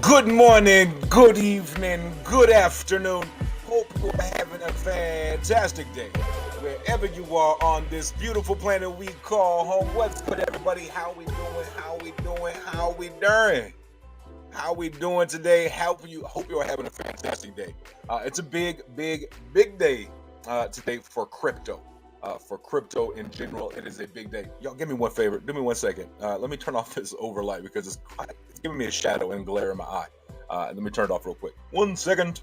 Good morning, good evening, good afternoon. Hope you're having a fantastic day. Wherever you are on this beautiful planet we call home. What's good, everybody? How we doing? How we doing? How we doing? How we doing today? Hope you're having a fantastic day. It's a big day today for crypto. For crypto in general, it is a big day. Y'all, give me one favor. Give me 1 second. Let me turn off this overlay because it's giving me a shadow and glare in my eye. Let me turn it off real quick. 1 second.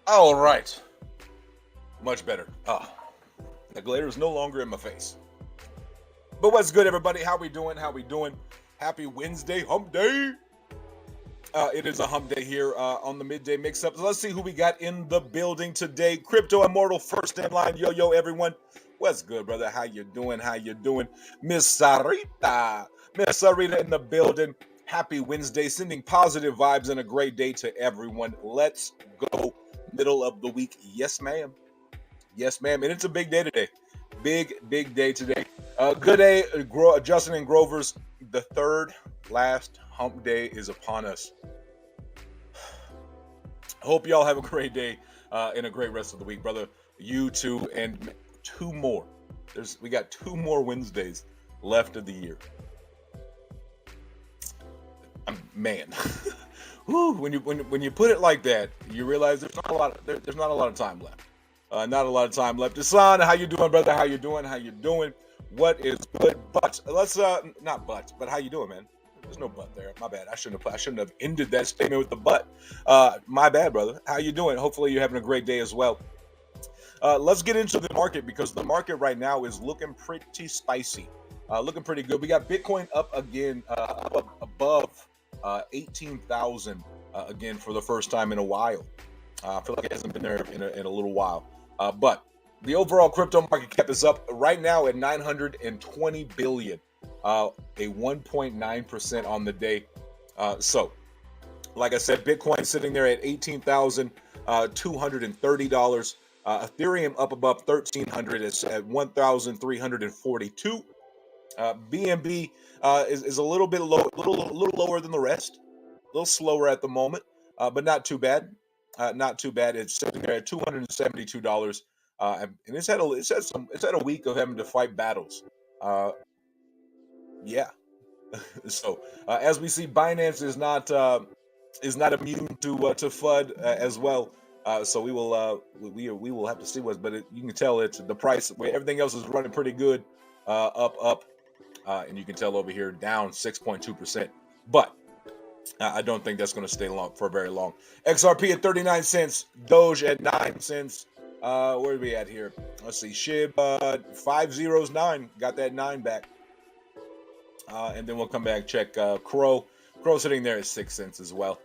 All right. Much better. The glare is no longer in my face. But what's good, everybody? How we doing? How we doing? Happy Wednesday, hump day. It is a hump day here on the midday mix-up. So let's see who we got in the building today. Crypto Immortal first in line. Yo, everyone. What's good, brother? How you doing? How you doing? Miss Sarita. Miss Sarita in the building. Happy Wednesday. Sending positive vibes and a great day to everyone. Let's go. Middle of the week. Yes, ma'am. Yes, ma'am. And it's a big day today. Big day today. Good day, Justin and Grover's. The third last hump day is upon us. Hope y'all have a great day and a great rest of the week, brother. You too, and two more. We got 2 more Wednesdays left of the year. Man, whew, when you put it like that, you realize there's not a lot of time left. Not a lot of time left. Hassan, how you doing, brother? How you doing? What is good? But let's not but how you doing, man? There's no but there. My bad. I shouldn't have ended that statement with the but. My bad, brother. How you doing? Hopefully you're having a great day as well. Let's get into the market because the market right now is looking pretty spicy. Looking pretty good. We got Bitcoin up again, up above 18,000 again for the first time in a while. I feel like it hasn't been there in a little while. But the overall crypto market cap is up right now at 920 billion, a 1.9% on the day. So, like I said, Bitcoin sitting there at $18,230. Ethereum up above 1,300 at 1,342. BNB is a little bit low, a little lower than the rest, a little slower at the moment, but not too bad. Not too bad. It's sitting there at $272, and it's had a week of having to fight battles. Yeah. So as we see, Binance is not immune to FUD as well. So we will have to see what's. But you can tell it's the price where everything else is running pretty good, up, and you can tell over here down 6.2%. But I don't think that's going to stay long for very long. XRP at 39 cents, Doge at 9 cents. Where are we at here? Let's see. SHIB 509 got that 9 back. And then we'll come back check Crow. Crow sitting there at 6 cents as well.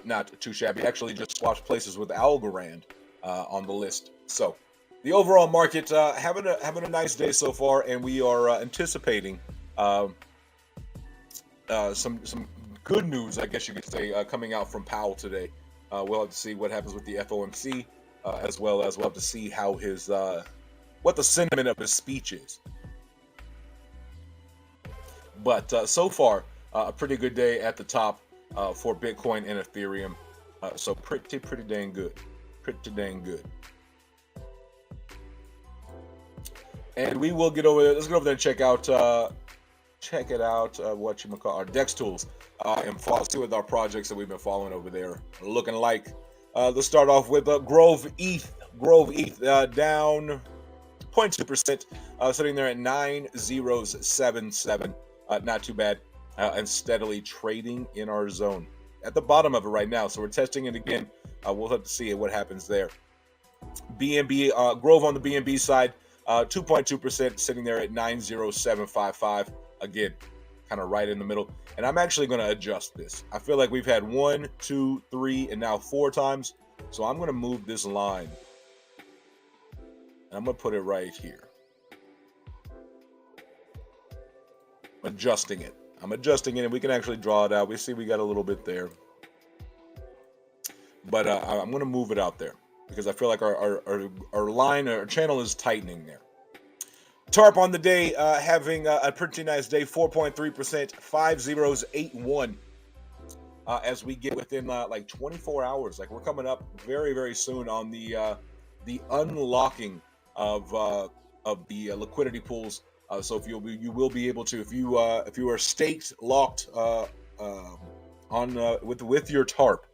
Not too shabby. Actually, just swapped places with Algorand on the list. So the overall market having a nice day so far, and we are anticipating some good news, I guess you could say, coming out from Powell today. We'll have to see what happens with the FOMC, as well as we'll have to see how his what the sentiment of his speech is. But so far, a pretty good day at the top for Bitcoin and Ethereum. So pretty dang good. Pretty dang good. And we will get over there. Let's go over there and check it out, what you might call our DEX tools, and see what our projects that we've been following over there are looking like. Let's start off with Grove ETH. Down 0.2%, sitting there at 9077. Not too bad, and steadily trading in our zone at the bottom of it right now. So we're testing it again. We'll have to see what happens there. BNB Grove on the BNB side, 2.2%, sitting there at 90755. Again, kind of right in the middle. And I'm actually going to adjust this. I feel like we've had 1, 2, 3, and now 4 times. So I'm going to move this line. And I'm going to put it right here. Adjusting it. I'm adjusting it, and we can actually draw it out. We see we got a little bit there. But I'm going to move it out there because I feel like our line, our channel is tightening there. TARP on the day, having a pretty nice day, 4.3%, 5081. As we get within like 24 hours, like we're coming up very, very soon on the unlocking of the liquidity pools. So if you will be able to, if you are staked locked on with your TARP,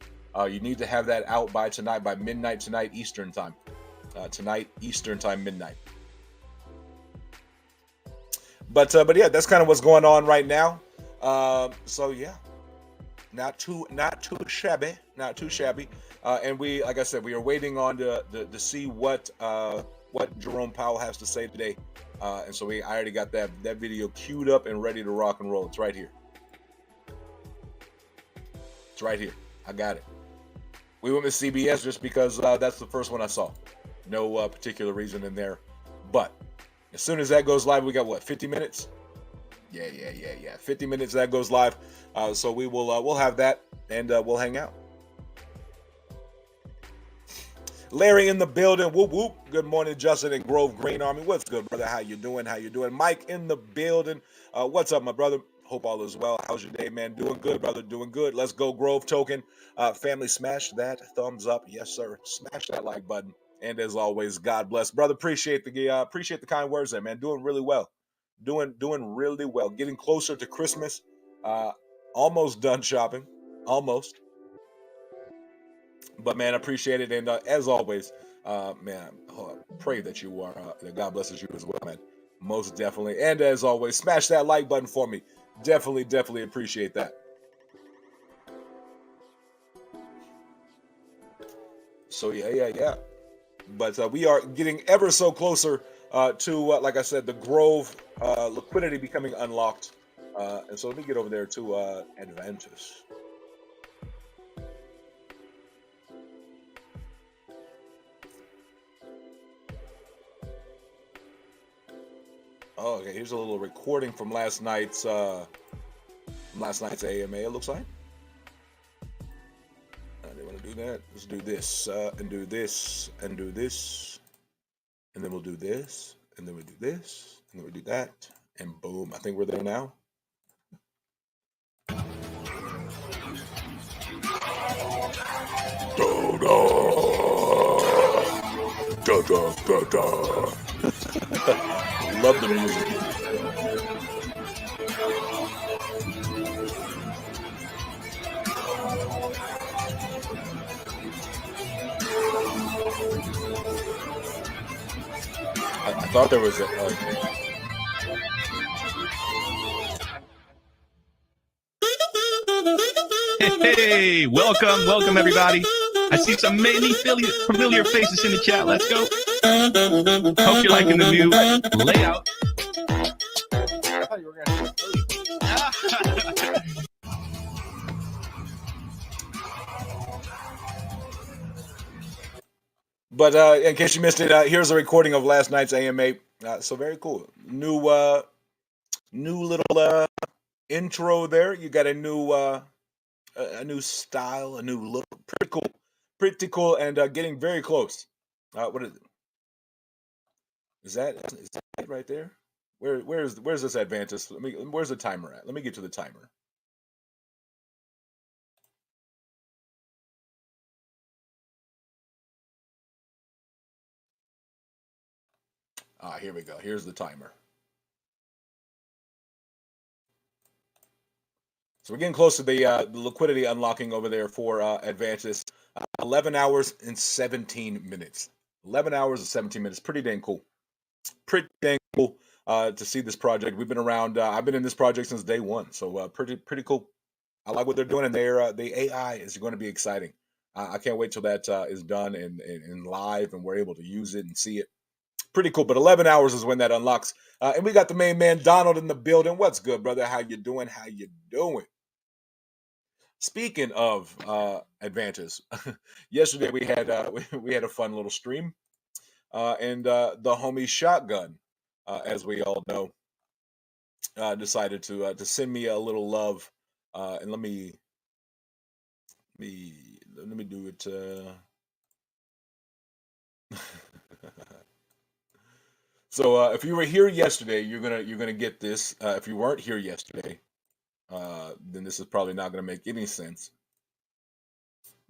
you need to have that out by tonight, by midnight tonight Eastern time. Tonight Eastern time, midnight. But yeah, that's kind of what's going on right now. So yeah, not too shabby. And we, like I said, we are waiting on to see what Jerome Powell has to say today. And so I already got that video queued up and ready to rock and roll. It's right here. It's right here. I got it. We went with CBS just because that's the first one I saw. No particular reason in there. But as soon as that goes live, we got what, 50 minutes? Yeah. 50 minutes that goes live. So we will we'll have that and we'll hang out. Larry in the building. Whoop whoop. Good morning, Justin and Grove Green Army. What's good, brother? How you doing? Mike in the building. What's up, my brother? Hope all is well. How's your day, man? Doing good, brother. Doing good. Let's go, Grove Token. Family, smash that thumbs up. Yes, sir. Smash that like button. And as always, God bless, brother. Appreciate the kind words there, man. Doing really well. Doing really well. Getting closer to Christmas. Almost done shopping. Almost. But man, appreciate it, and as always, man, pray that you are that God blesses you as well, man. Most definitely, and as always, smash that like button for me. Definitely appreciate that. So yeah. But we are getting ever so closer to, like I said, the Grove liquidity becoming unlocked. And so let me get over there to Advantage. Oh, okay. Here's a little recording from last night's AMA. It looks like. They want to do that. Let's do this and do this and do this, and then we'll do this, and then we'll do this, and then we'll do that, and boom! I think we're there now. Love the music. I thought there was a. Hey, welcome everybody. I see some many familiar faces in the chat. Let's go. Hope you're liking the new layout. I thought you were gonna But in case you missed it, here's a recording of last night's AMA. So very cool. New little intro there. You got a new style, a new look. Pretty cool, and getting very close. What is it? Is that it right there? Where's this Advantage? Where's the timer at? Let me get to the timer. Here we go. Here's the timer. So we're getting close to the liquidity unlocking over there for Advantage. 11 hours and 17 minutes. 11 hours and 17 minutes. Pretty dang cool. Pretty dang cool to see this project. We've been around. I've been in this project since day one. So pretty cool. I like what they're doing, and the AI is going to be exciting. I can't wait till that is done and live, and we're able to use it and see it. Pretty cool. But 11 hours is when that unlocks. And we got the main man Donald in the building. What's good, brother? How you doing? Speaking of Advantage, yesterday we had we had a fun little stream, and the homie Shotgun, as we all know, decided to send me a little love, and let me do it. So if you were here yesterday, you're gonna get this. If you weren't here yesterday, then this is probably not gonna make any sense.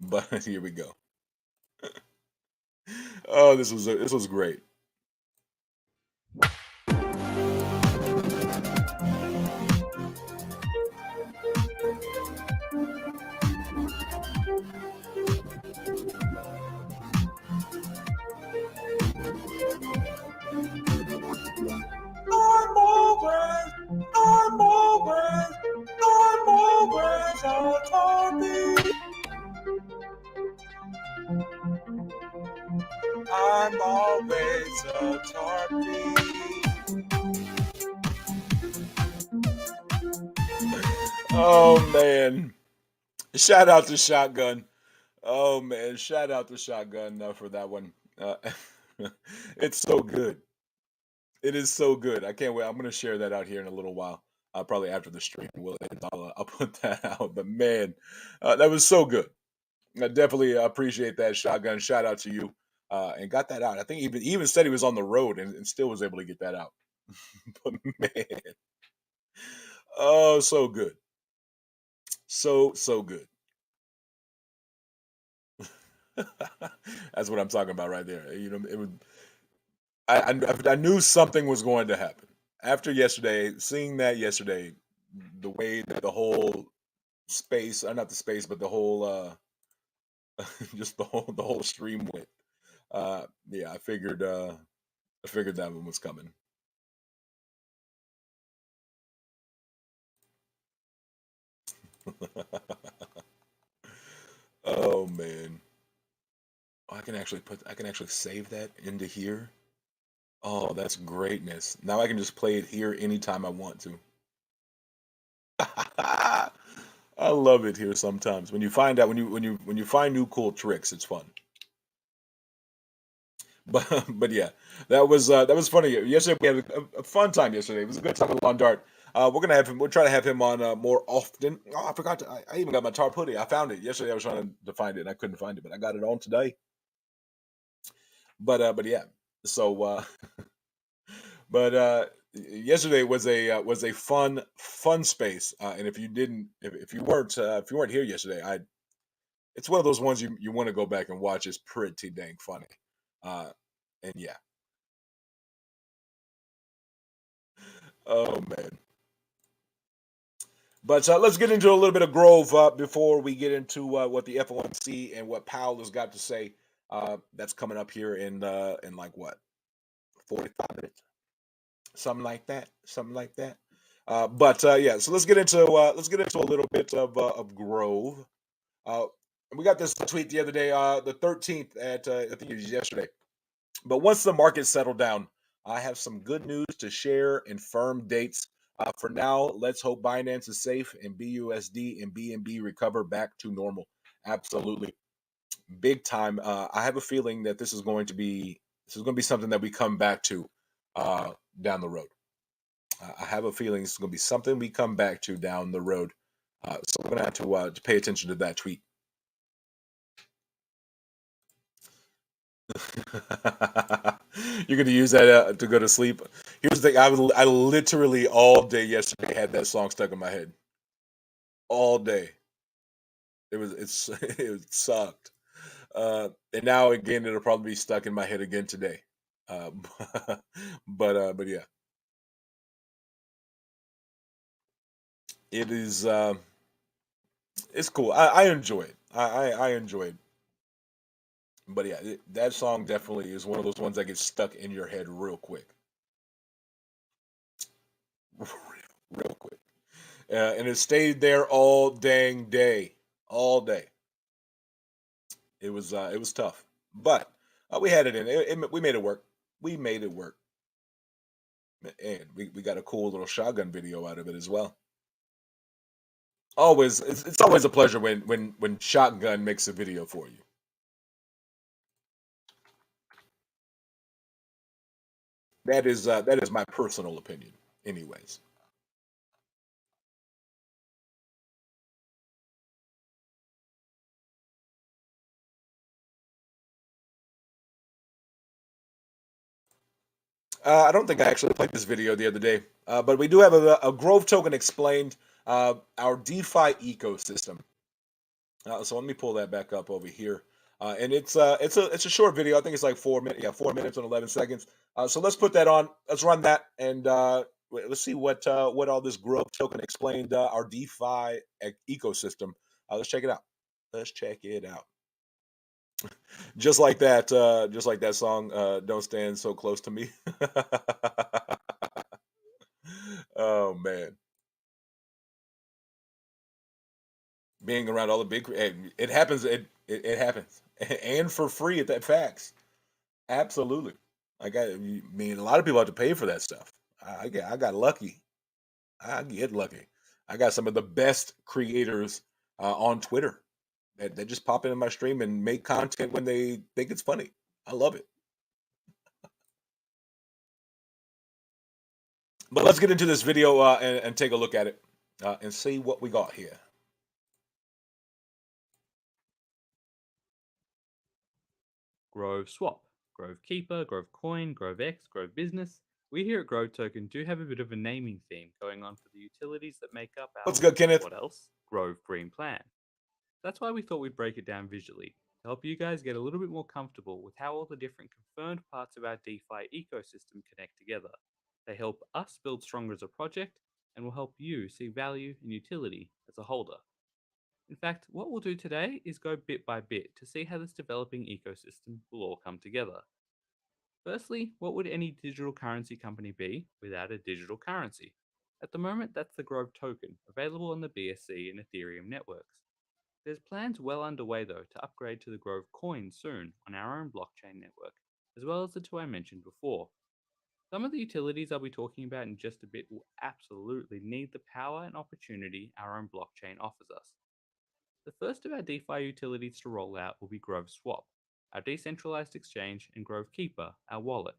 But here we go. Oh, this was great. I'm always a tarpy. Oh man, Shout out to Shotgun. Oh man, shout out to Shotgun for that one. It's so good. It is so good. I can't wait. I'm gonna share that out here in a little while. Probably after the stream, will end. I'll put that out. But man, that was so good. I definitely appreciate that, Shotgun. Shout out to you. And got that out. I think he even said he was on the road and still was able to get that out. But man, oh, so good, so good. That's what I'm talking about right there. You know, it would. I knew something was going to happen after yesterday. Seeing that yesterday, the way that the whole space, not the space, but the whole, just the whole stream went. Yeah, I figured that one was coming. Oh man, oh, I can actually save that into here. Oh, that's greatness. Now I can just play it here anytime I want to. I love it here sometimes. When you find out when you find new cool tricks, it's fun. But yeah, that was funny. Yesterday we had a fun time yesterday. It was a good time with Lon Dart. We're gonna have him. We'll try to have him on more often. Oh, I forgot to. I even got my tarp hoodie. I found it yesterday. I was trying to find it and I couldn't find it, but I got it on today. But yeah. So but yesterday was a fun space. And if you weren't here yesterday, it's one of those ones you want to go back and watch. It's pretty dang funny. Uh, and yeah. Oh man. But let's get into a little bit of Grove before we get into what the FOMC and what Powell has got to say. That's coming up here in like what 45 minutes, something like that. But yeah, so let's get into a little bit of Grove. Uh, we got this tweet the other day, the 13th at I think it was yesterday. But once the market settled down, I have some good news to share and firm dates. For now, let's hope Binance is safe and BUSD and BNB recover back to normal. Absolutely, big time. I have a feeling that this is going to be something that we come back to uh, down the road. I have a feeling it's going to be something we come back to down the road. So we're going to have to pay attention to that tweet. You're going to use that to go to sleep. Here's the thing: I literally all day yesterday had that song stuck in my head all day. It sucked. And now again, it'll probably be stuck in my head again today. Uh, but yeah, it is. It's cool. I enjoy it. I enjoy it. But yeah, that song definitely is one of those ones that gets stuck in your head real quick, real quick. And it stayed there all dang day, all day. It was tough, but we had it in. We made it work. We made it work, and we got a cool little shotgun video out of it as well. Always, it's always a pleasure when shotgun makes a video for you. That is my personal opinion, anyways. I don't think I actually played this video the other day, but we do have a Grove token explained, our DeFi ecosystem. So let me pull that back up over here, and it's a short video. I think it's like 4 minutes. Yeah, 4 minutes and 11 seconds. So let's put that on. Let's run that, and let's see what all this Grove token explained, our DeFi ecosystem. Let's check it out. Let's check it out. Just like that song. Don't stand so close to me. Oh man, being around all the big, it happens. It happens, and for free at that. Facts. Absolutely. I mean, a lot of people have to pay for that stuff. I got lucky. I get lucky. I got some of the best creators on Twitter that just pop into my stream and make content when they think it's funny. I love it. But let's get into this video and take a look at it and see what we got here. Grove Swap, Grove Keeper, Grove Coin, Grove X, Grove Business. We here at Grove Token do have a bit of a naming theme going on for the utilities that make up our... What's good, Kenneth? What else? Grove Green Plan. That's why we thought we'd break it down visually, to help you guys get a little bit more comfortable with how all the different confirmed parts of our DeFi ecosystem connect together. They help us build stronger as a project, and will help you see value and utility as a holder. In fact, what we'll do today is go bit by bit to see how this developing ecosystem will all come together. Firstly, what would any digital currency company be without a digital currency? At the moment, that's the Grove token, available on the BSC and Ethereum networks. There's plans well underway though to upgrade to the Grove coin soon on our own blockchain network, as well as the two I mentioned before. Some of the utilities I'll be talking about in just a bit will absolutely need the power and opportunity our own blockchain offers us. The first of our DeFi utilities to roll out will be Grove Swap, our decentralized exchange, and Grove Keeper, our wallet.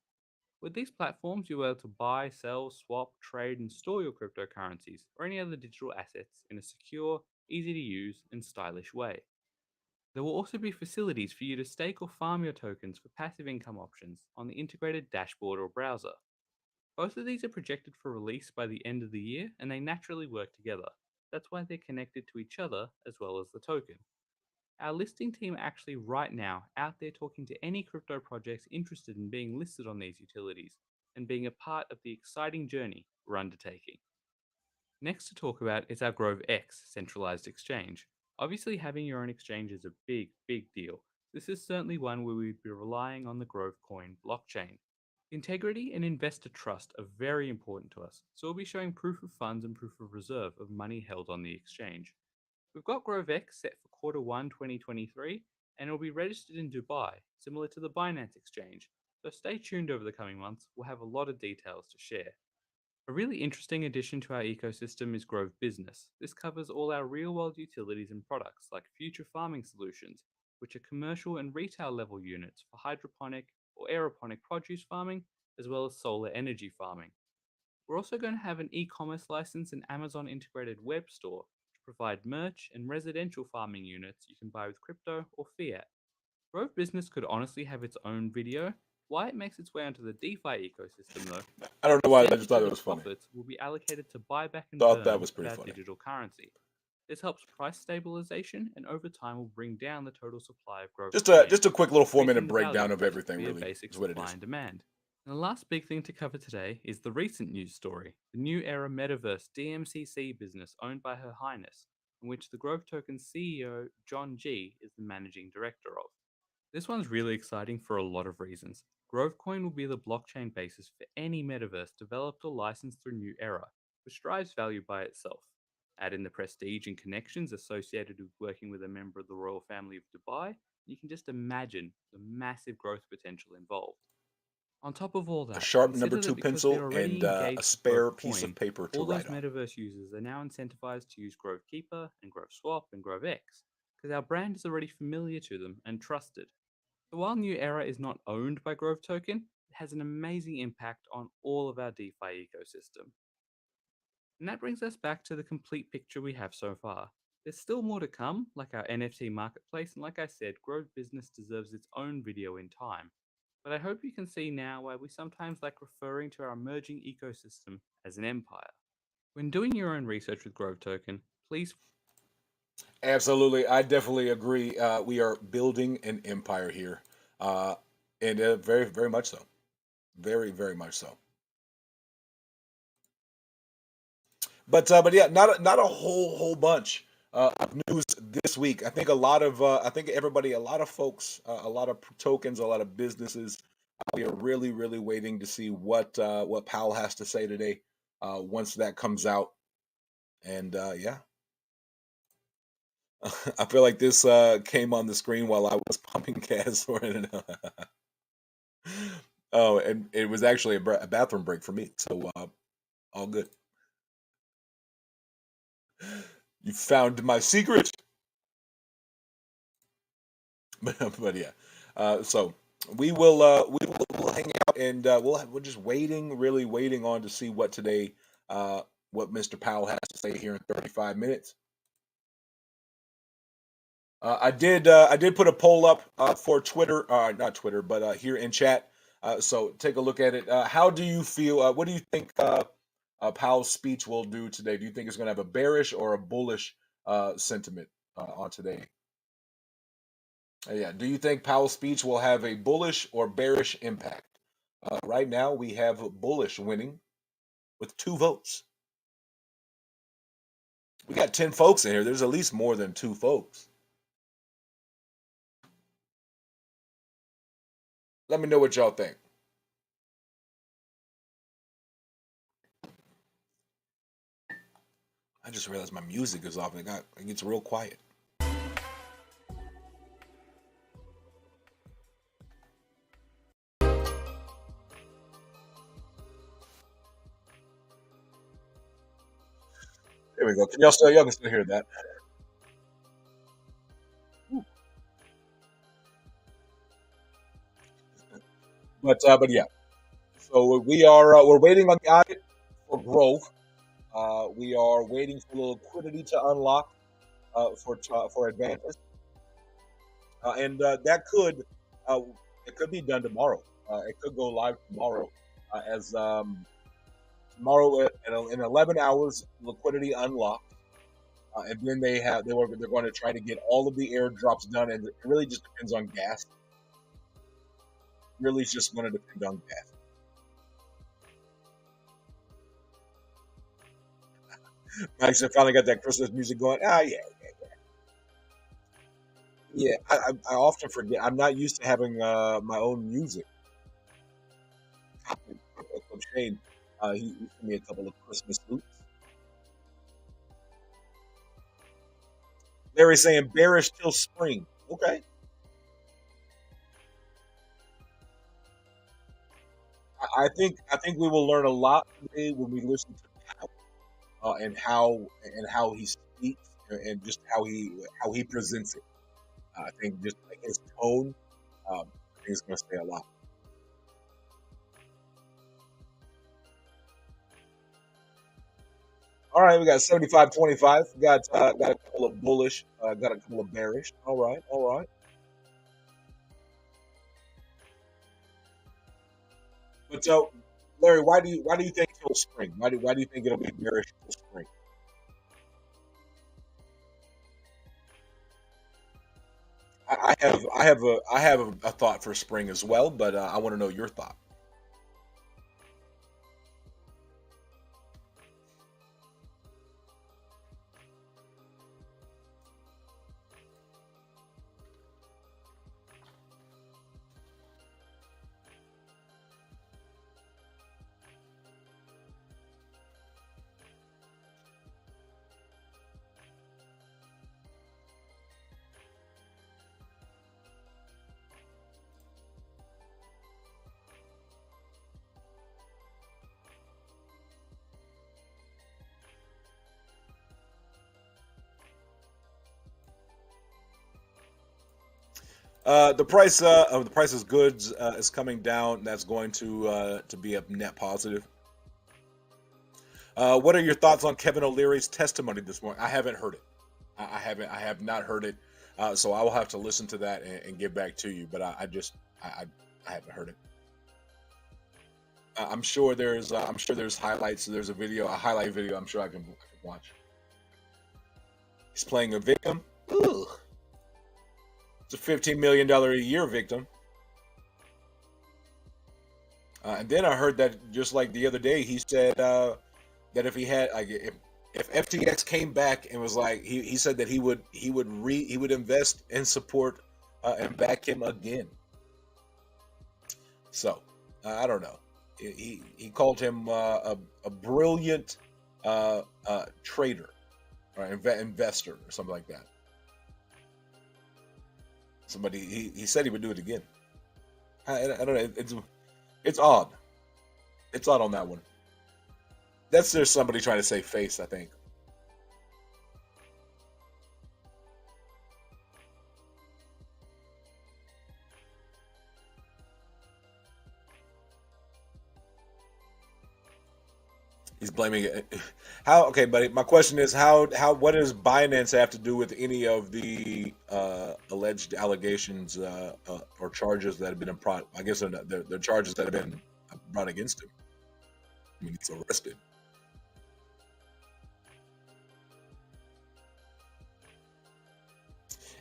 With these platforms, you'll be able to buy, sell, swap, trade, and store your cryptocurrencies or any other digital assets in a secure, easy to use, and stylish way. There will also be facilities for you to stake or farm your tokens for passive income options on the integrated dashboard or browser. Both of these are projected for release by the end of the year, and they naturally work together. That's why they're connected to each other as well as the token. Our listing team are actually right now out there talking to any crypto projects interested in being listed on these utilities and being a part of the exciting journey we're undertaking. Next to talk about is our Grove X centralized exchange. Obviously, having your own exchange is a big deal. This is certainly one where we'd be relying on the Grove coin blockchain. Integrity and investor trust are very important to us, so we'll be showing proof of funds and proof of reserve of money held on the exchange. We've got Grove X set for Q1 2023, and it will be registered in Dubai, similar to the Binance exchange, so stay tuned over the coming months, we'll have a lot of details to share. A really interesting addition to our ecosystem is Grove Business. This covers all our real-world utilities and products like future farming solutions, which are commercial and retail level units for hydroponic or aeroponic produce farming, as well as solar energy farming. We're also going to have an e-commerce license and Amazon integrated web store to provide merch and residential farming units you can buy with crypto or fiat. Grove Business could honestly have its own video. Why it makes its way onto the DeFi ecosystem though, I don't know why, I just thought it was funny. profits will be allocated to buyback and Thought burn that was of pretty our funny. digital currency. This helps price stabilization and over time will bring down the total supply of Grove. Just a quick little 4-minute increasing the breakdown value of based everything, via really, basic is what it supply is. and demand. And the last big thing to cover today is the recent news story, the New Era Metaverse DMCC business owned by Her Highness, in which the Grove Token CEO John G is the managing director of. This one's really exciting for a lot of reasons. GroveCoin will be the blockchain basis for any metaverse developed or licensed through New Era, which drives value by itself. Add in the prestige and connections associated with working with a member of the royal family of Dubai, you can just imagine the massive growth potential involved. On top of all that, A sharp consider number 2 that because pencil they're already and a engaged with spare Grove piece Coin, of paper to all those write on. metaverse users are now incentivized to use Grove Keeper and Grove Swap and Grove X, because our brand is already familiar to them and trusted. So while New Era is not owned by Grove Token, it has an amazing impact on all of our DeFi ecosystem. And that brings us back to the complete picture we have so far. There's still more to come, like our NFT marketplace, and like I said, Grove Business deserves its own video in time. But I hope you can see now why we sometimes like referring to our emerging ecosystem as an empire. When doing your own research with Grove Token, please... Absolutely, I definitely agree. We are building an empire here, and very much so, very much so. But yeah, not a whole bunch of news this week. I think a lot of everybody, a lot of folks, a lot of tokens, a lot of businesses. We are really waiting to see what Powell has to say today once that comes out, and yeah. I feel like this came on the screen while I was pumping gas for it. Oh, and it was actually a bathroom break for me, so all good. You found my secret. But yeah, so we'll hang out and we're just waiting, really waiting on to see what today, what Mr. Powell has to say here in 35 minutes. I did put a poll up for Twitter, not Twitter, but here in chat. So take a look at it. How do you feel? What do you think Powell's speech will do today? Do you think it's going to have a bearish or a bullish sentiment on today? Yeah. Do you think Powell's speech will have a bullish or bearish impact? Right now, we have bullish winning with 2 votes. We got 10 folks in here. There's at least more than 2 folks. Let me know what y'all think. I just realized my music is off. It gets real quiet. There we go. Y'all can still hear that. But yeah. So we're waiting on the audit for growth. We are waiting for the liquidity to unlock for advances, and that could it could be done tomorrow. It could go live tomorrow, as tomorrow in 11 hours liquidity unlocked, and then they're going to try to get all of the airdrops done, and it really just depends on gas. Really, it's just going to depend on gas. Max, I finally got that Christmas music going. Ah, yeah. Yeah, I often forget. I'm not used to having my own music. From Shane, he sent me a couple of Christmas loops. Larry's saying bearish till spring. Okay. I think we will learn a lot today when we listen to Powell, and how he speaks and just how he presents it. I think just like his tone, I think it's going to say a lot. All right, we got 75-25. Got a couple of bullish, got a couple of bearish. All right, all right. But Larry, why do you think till spring? Why do you think it'll be bearish till spring? I have a thought for spring as well, but I want to know your thought. The price of goods is coming down. That's going to be a net positive. What are your thoughts on Kevin O'Leary's testimony this morning? I haven't heard it. I have not heard it. So I will have to listen to that and get back to you. But I haven't heard it. I'm sure there's highlights. There's a highlight video. I'm sure I can watch. He's playing a victim. Ooh. It's a $15 million a year victim. And then I heard that just like the other day, he said that if he had like if FTX came back and was like he said that he would invest and support and back him again. So I don't know. He called him a brilliant trader or investor or something like that. He said he would do it again. I don't know. It's odd. It's odd on that one. That's just somebody trying to save face, I think. He's blaming it. How? Okay, buddy. My question is what does Binance have to do with any of the alleged allegations or charges that have been brought? I guess they're charges that have been brought against him. I mean, he's arrested.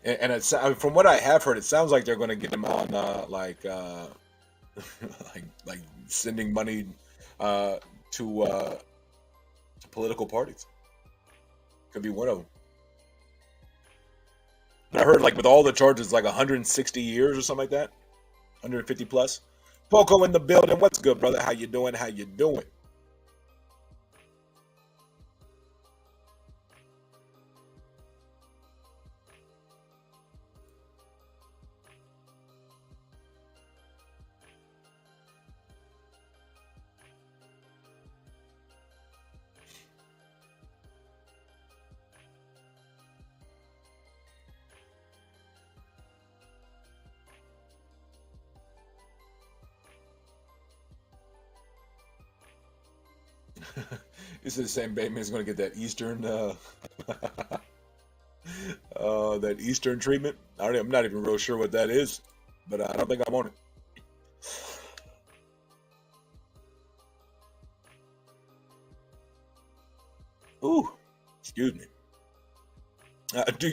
And it's, from what I have heard, it sounds like they're going to get him on like sending money to political parties. Could be one of them. I heard like with all the charges, like 160 years or something like that, 150 plus. Poco in the building. What's good, brother? How you doing? How you doing? This is the same Bateman's going to get that Eastern, that Eastern treatment. I'm not even real sure what that is, but I don't think I'm on it. Ooh, excuse me. Do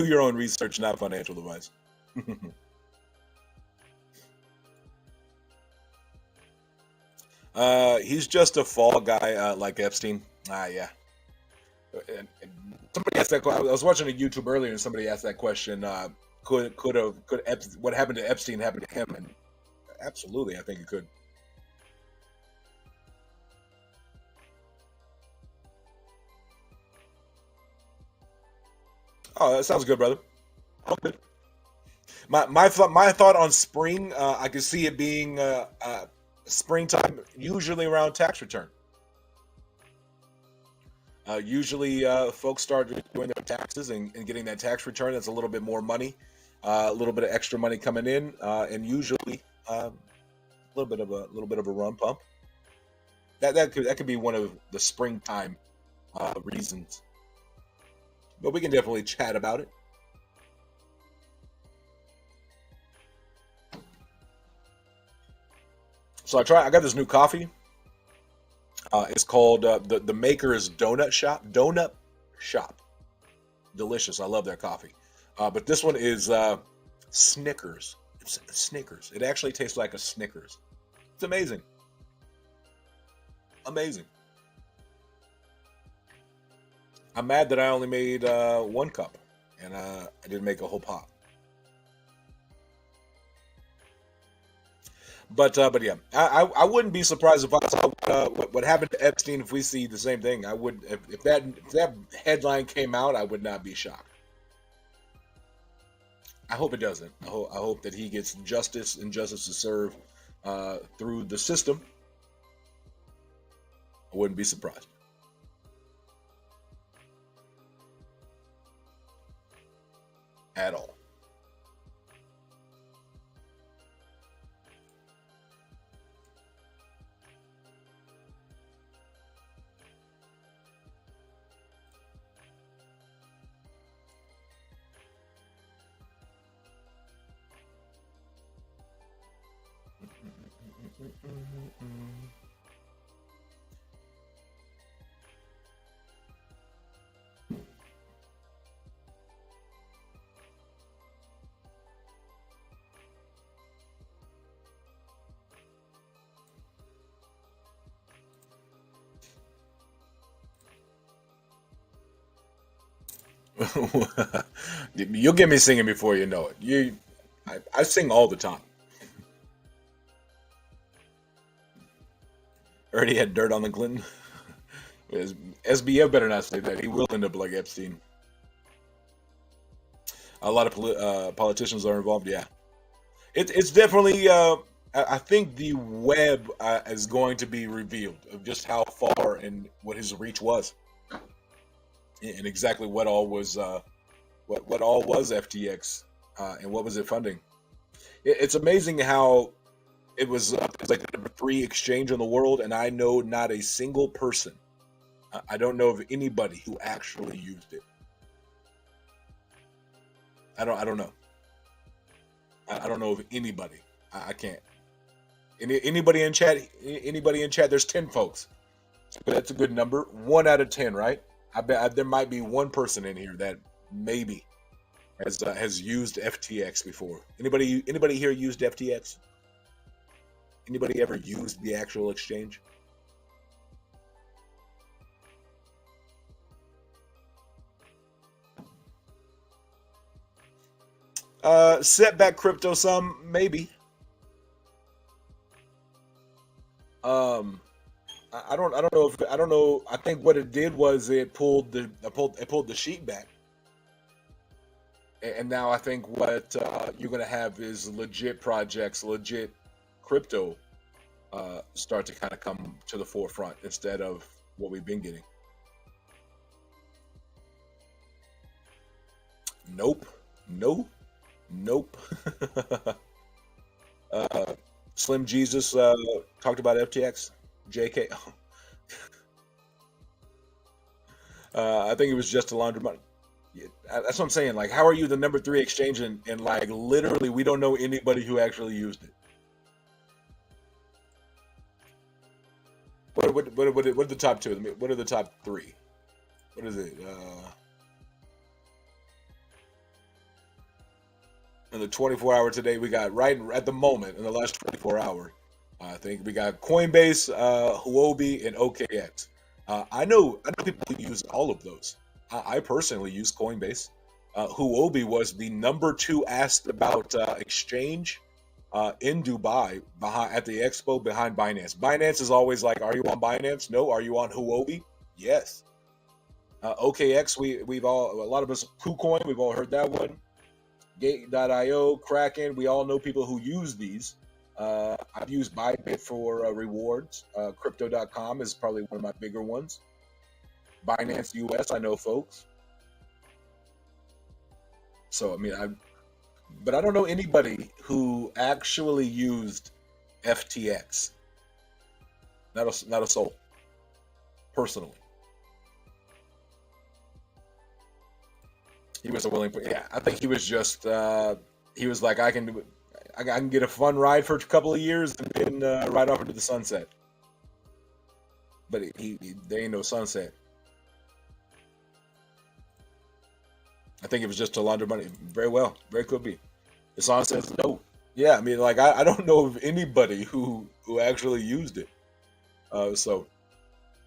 your own research, not financial advice. He's just a fall guy, like Epstein. Yeah. And somebody asked that. I was watching a YouTube earlier, and somebody asked that question. Could what happened to Epstein happen to him? And absolutely, I think it could. Oh, that sounds good, brother. Okay. My thought on spring, I could see it being springtime, usually around tax return. Usually, folks start doing their taxes and getting that tax return. That's a little bit more money, a little bit of extra money coming in, and usually a little bit of a run pump. That could be one of the springtime reasons. But we can definitely chat about it. So I got this new coffee. It's called the Maker's Donut Shop. Donut Shop. Delicious. I love their coffee. But this one is Snickers. It's Snickers. It actually tastes like a Snickers. It's amazing. Amazing. I'm mad that I only made one cup, and I didn't make a whole pot. But yeah, I wouldn't be surprised if I saw what happened to Epstein. If we see the same thing, I would. If that headline came out, I would not be shocked. I hope it doesn't. I hope that he gets justice and justice to serve through the system. I wouldn't be surprised. At all. You'll get me singing before you know it. I sing all the time. Already had dirt on the Clinton. SBF better not say that. He will end up like Epstein. A lot of politicians are involved. Yeah, it's definitely. I think the web is going to be revealed of just how far and what his reach was, and exactly what all was what all was FTX and what was it funding. It's amazing how it was like the number 3 exchange in the world, and I know not a single person I don't know of anybody who actually used it. I don't know. I don't know of anybody. I can't. Anybody in chat? Anybody in chat? There's 10 folks. That's a good number. 1 out of 10, right? I bet there might be one person in here that maybe has used FTX before. Anybody here used FTX? Anybody ever used the actual exchange? Setback crypto, some maybe. I don't know. I think what it did was it pulled the sheet back, and now I think what you're gonna have is legit projects, legit crypto, start to kind of come to the forefront instead of what we've been getting. Nope. Slim Jesus talked about FTX. JK. I think it was just a laundromat. Yeah, that's what I'm saying. Like, how are you the number 3 exchange and like literally we don't know anybody who actually used it? What are the top 2? What are the top 3? What is it? In the 24-hour today, we got right at the moment in the last 24 hours. I think we got Coinbase, Huobi, and OKX. I know people who use all of those. I personally use Coinbase. Huobi was the number 2 asked about exchange in Dubai at the expo behind Binance. Binance is always like, "Are you on Binance? No. Are you on Huobi? Yes." OKX, a lot of us, KuCoin, we've all heard that one. Gate.io, Kraken, we all know people who use these. I've used Bybit for rewards. Crypto.com is probably one of my bigger ones. Binance US, I know folks. So, I mean, but I don't know anybody who actually used FTX. Not a soul, personally. He was a willing, yeah. I think he was just, he was like, I can get a fun ride for a couple of years and then ride off into the sunset. But there ain't no sunset. I think it was just to launder money. Very well, very could be. Hassan says no. Yeah, I mean, like I don't know of anybody who actually used it. So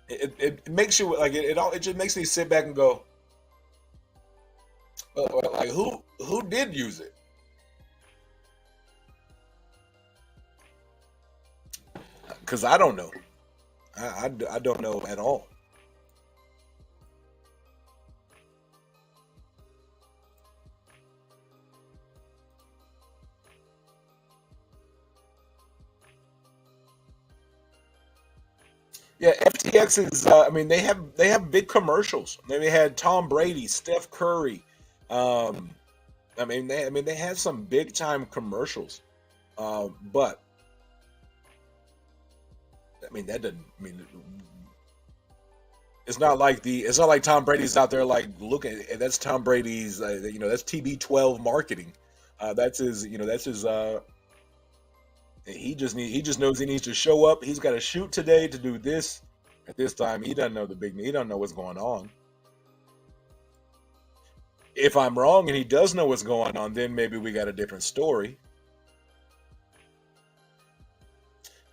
it makes you like it just makes me sit back and go, like who did use it? Because I don't know. I don't know at all. Yeah, FTX is. I mean, they have big commercials. They had Tom Brady, Steph Curry. I mean, they had some big time commercials. But I mean, that doesn't. I mean, it's not like Tom Brady's out there like looking. That's Tom Brady's. That's TB12 marketing. That's his. That's his. He just knows he needs to show up. He's got to shoot today to do this at this time. He doesn't know he doesn't know what's going on. If I'm wrong and he does know what's going on, then maybe we got a different story.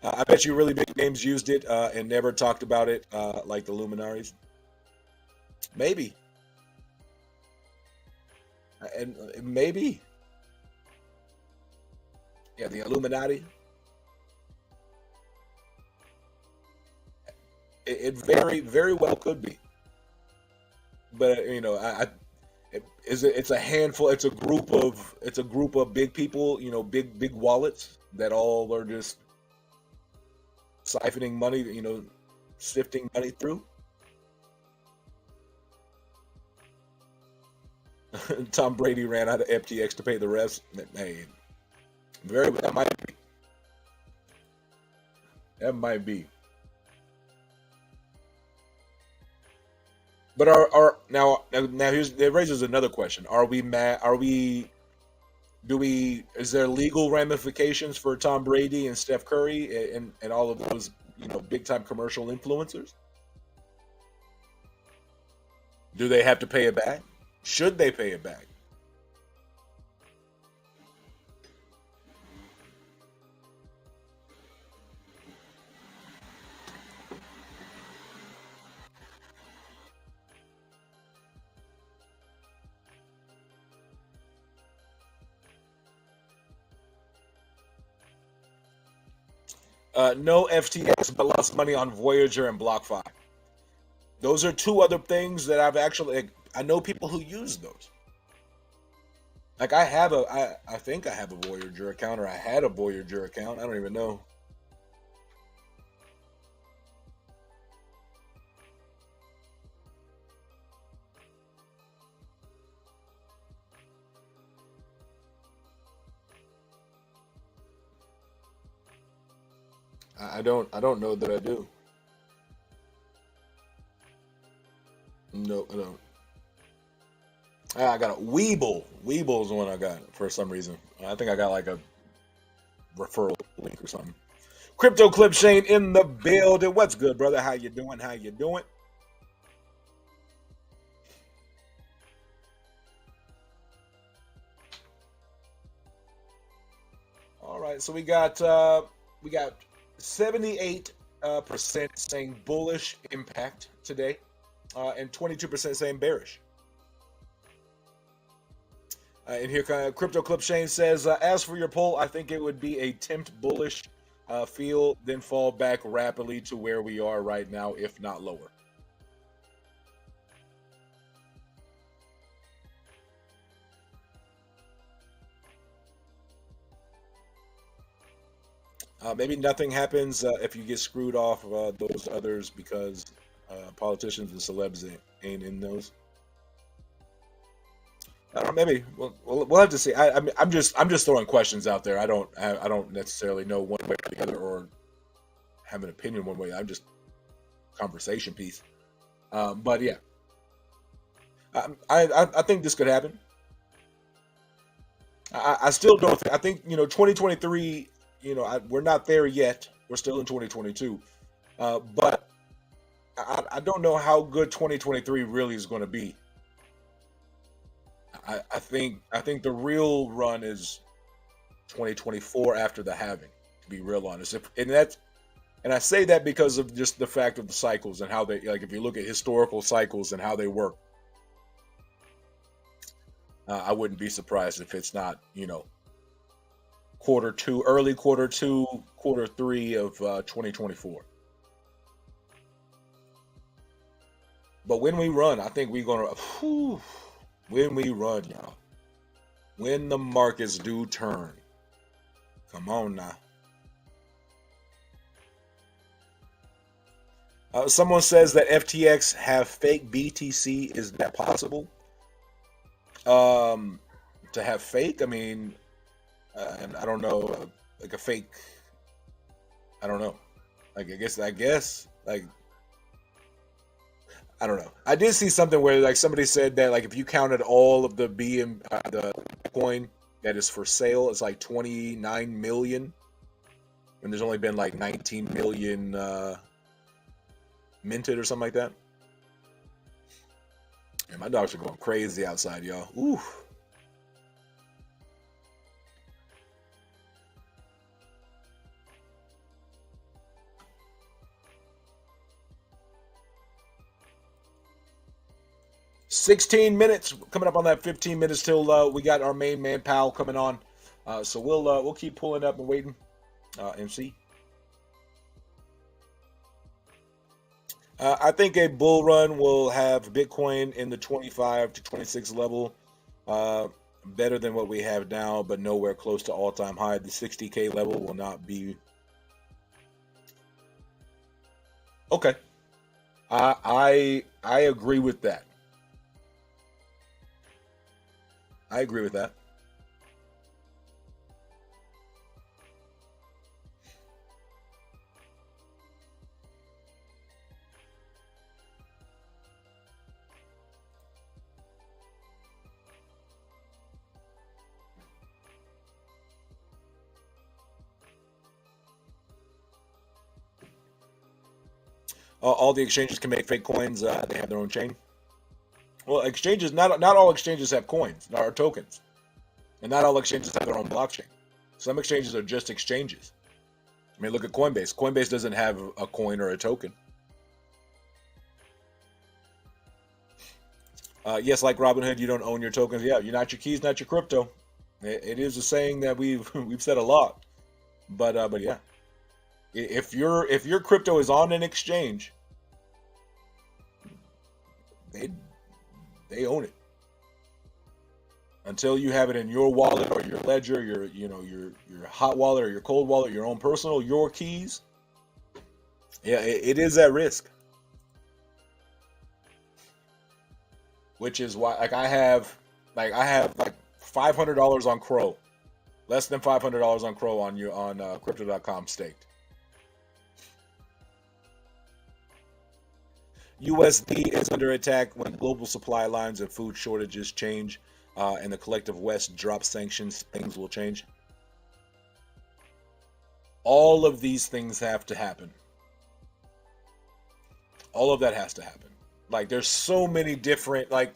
I bet you really big names used it and never talked about it, like the luminaries. Maybe. And maybe. Yeah, the Illuminati. It very, very well could be. But it's a handful. It's a group of big people. Big wallets that all are just siphoning money. Sifting money through. Tom Brady ran out of FTX to pay the rest. Hey, that might be. That might be. But are now here's it raises another question. Are we mad? Are we do we is there legal ramifications for Tom Brady and Steph Curry and all of those big time commercial influencers? Do they have to pay it back? Should they pay it back? No FTX, but lots of money on Voyager and BlockFi. Those are two other things that I've actually I know people who use those. Like I think I have a Voyager account or I had a Voyager account. I don't even know. I don't know that I do. No, I don't. I got a Weeble. Weeble's the one I got for some reason. I think I got like a referral link or something. Crypto Clip Shane in the building. What's good, brother? How you doing? How you doing? All right, so we got 78% saying bullish impact today, and 22% saying bearish. And here, Crypto Clip Shane says, as for your poll, I think it would be a tempt bullish feel, then fall back rapidly to where we are right now, if not lower. Maybe nothing happens if you get screwed off those others because politicians and celebs ain't in those. I don't know, maybe we'll have to see. I'm just throwing questions out there. I don't necessarily know one way or the other or have an opinion one way. I'm just conversation piece. But yeah, I think this could happen. I still don't. I think 2023. We're not there yet. We're still in 2022. But I don't know how good 2023 really is going to be. I think the real run is 2024 after the halving. To be real honest, and I say that because of just the fact of the cycles and how they if you look at historical cycles and how they work, I wouldn't be surprised if it's not quarter two, early quarter two, quarter three of 2024. But when we run, I think we're gonna. When we run, y'all. When the markets do turn. Come on now. Someone says that FTX have fake BTC. Is that possible? To have fake, I mean, and I don't know, like a fake. I don't know. Like I guess, like I don't know. I did see something where somebody said that if you counted all of the the coin that is for sale, it's like 29 million, and there's only been 19 million minted or something like that. And my dogs are going crazy outside, y'all. Ooh. $16 coming up on that 15 minutes till we got our main man Powell coming on. So we'll keep pulling up and waiting and see. I think a bull run will have Bitcoin in the 25 to 26 level, better than what we have now, but nowhere close to all-time high. The 60K level will not be. Okay, I agree with that. I agree with that. All the exchanges can make fake coins. They have their own chain. Well, exchanges, not all exchanges have coins or tokens, and not all exchanges have their own blockchain. Some exchanges are just exchanges. I mean, look at Coinbase. Coinbase doesn't have a coin or a token. Yes, like Robinhood, you don't own your tokens. Yeah, you're not your keys, not your crypto. It is a saying that we've said a lot, but yeah, if your crypto is on an exchange, they own it. Until you have it in your wallet or your ledger, your hot wallet or your cold wallet, your own personal, your keys. Yeah, it is at risk. Which is why, I have like $500 on Crow, less than $500 on Crow on Crypto.com staked. USD is under attack when global supply lines and food shortages change, and the collective West drops sanctions. Things will change. All of these things have to happen. All of that has to happen. Like, there's so many different, like,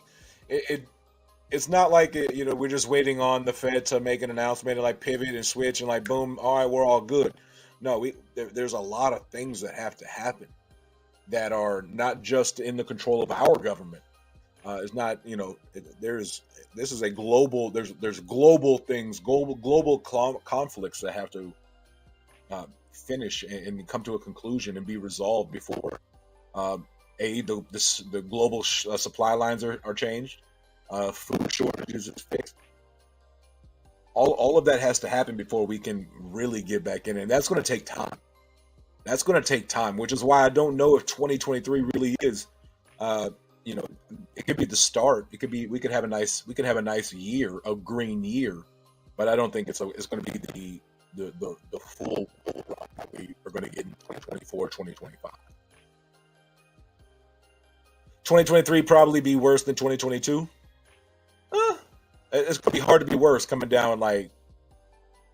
it's not like we're just waiting on the Fed to make an announcement and like pivot and switch and like boom, all right, we're all good. No, there's a lot of things that have to happen that are not just in the control of our government. It's not, this is a global. There's global things, global conflicts that have to finish and come to a conclusion and be resolved before the global supply lines are changed, food shortages is fixed. All of that has to happen before we can really get back in, and that's going to take time. That's going to take time, which is why I don't know if 2023 really is. It could be the start. It could be we could have a nice year, a green year, but I don't think it's going to be the full run that we are going to get in 2024, 2025. 2023 probably be worse than 2022. It's going to be hard to be worse, coming down like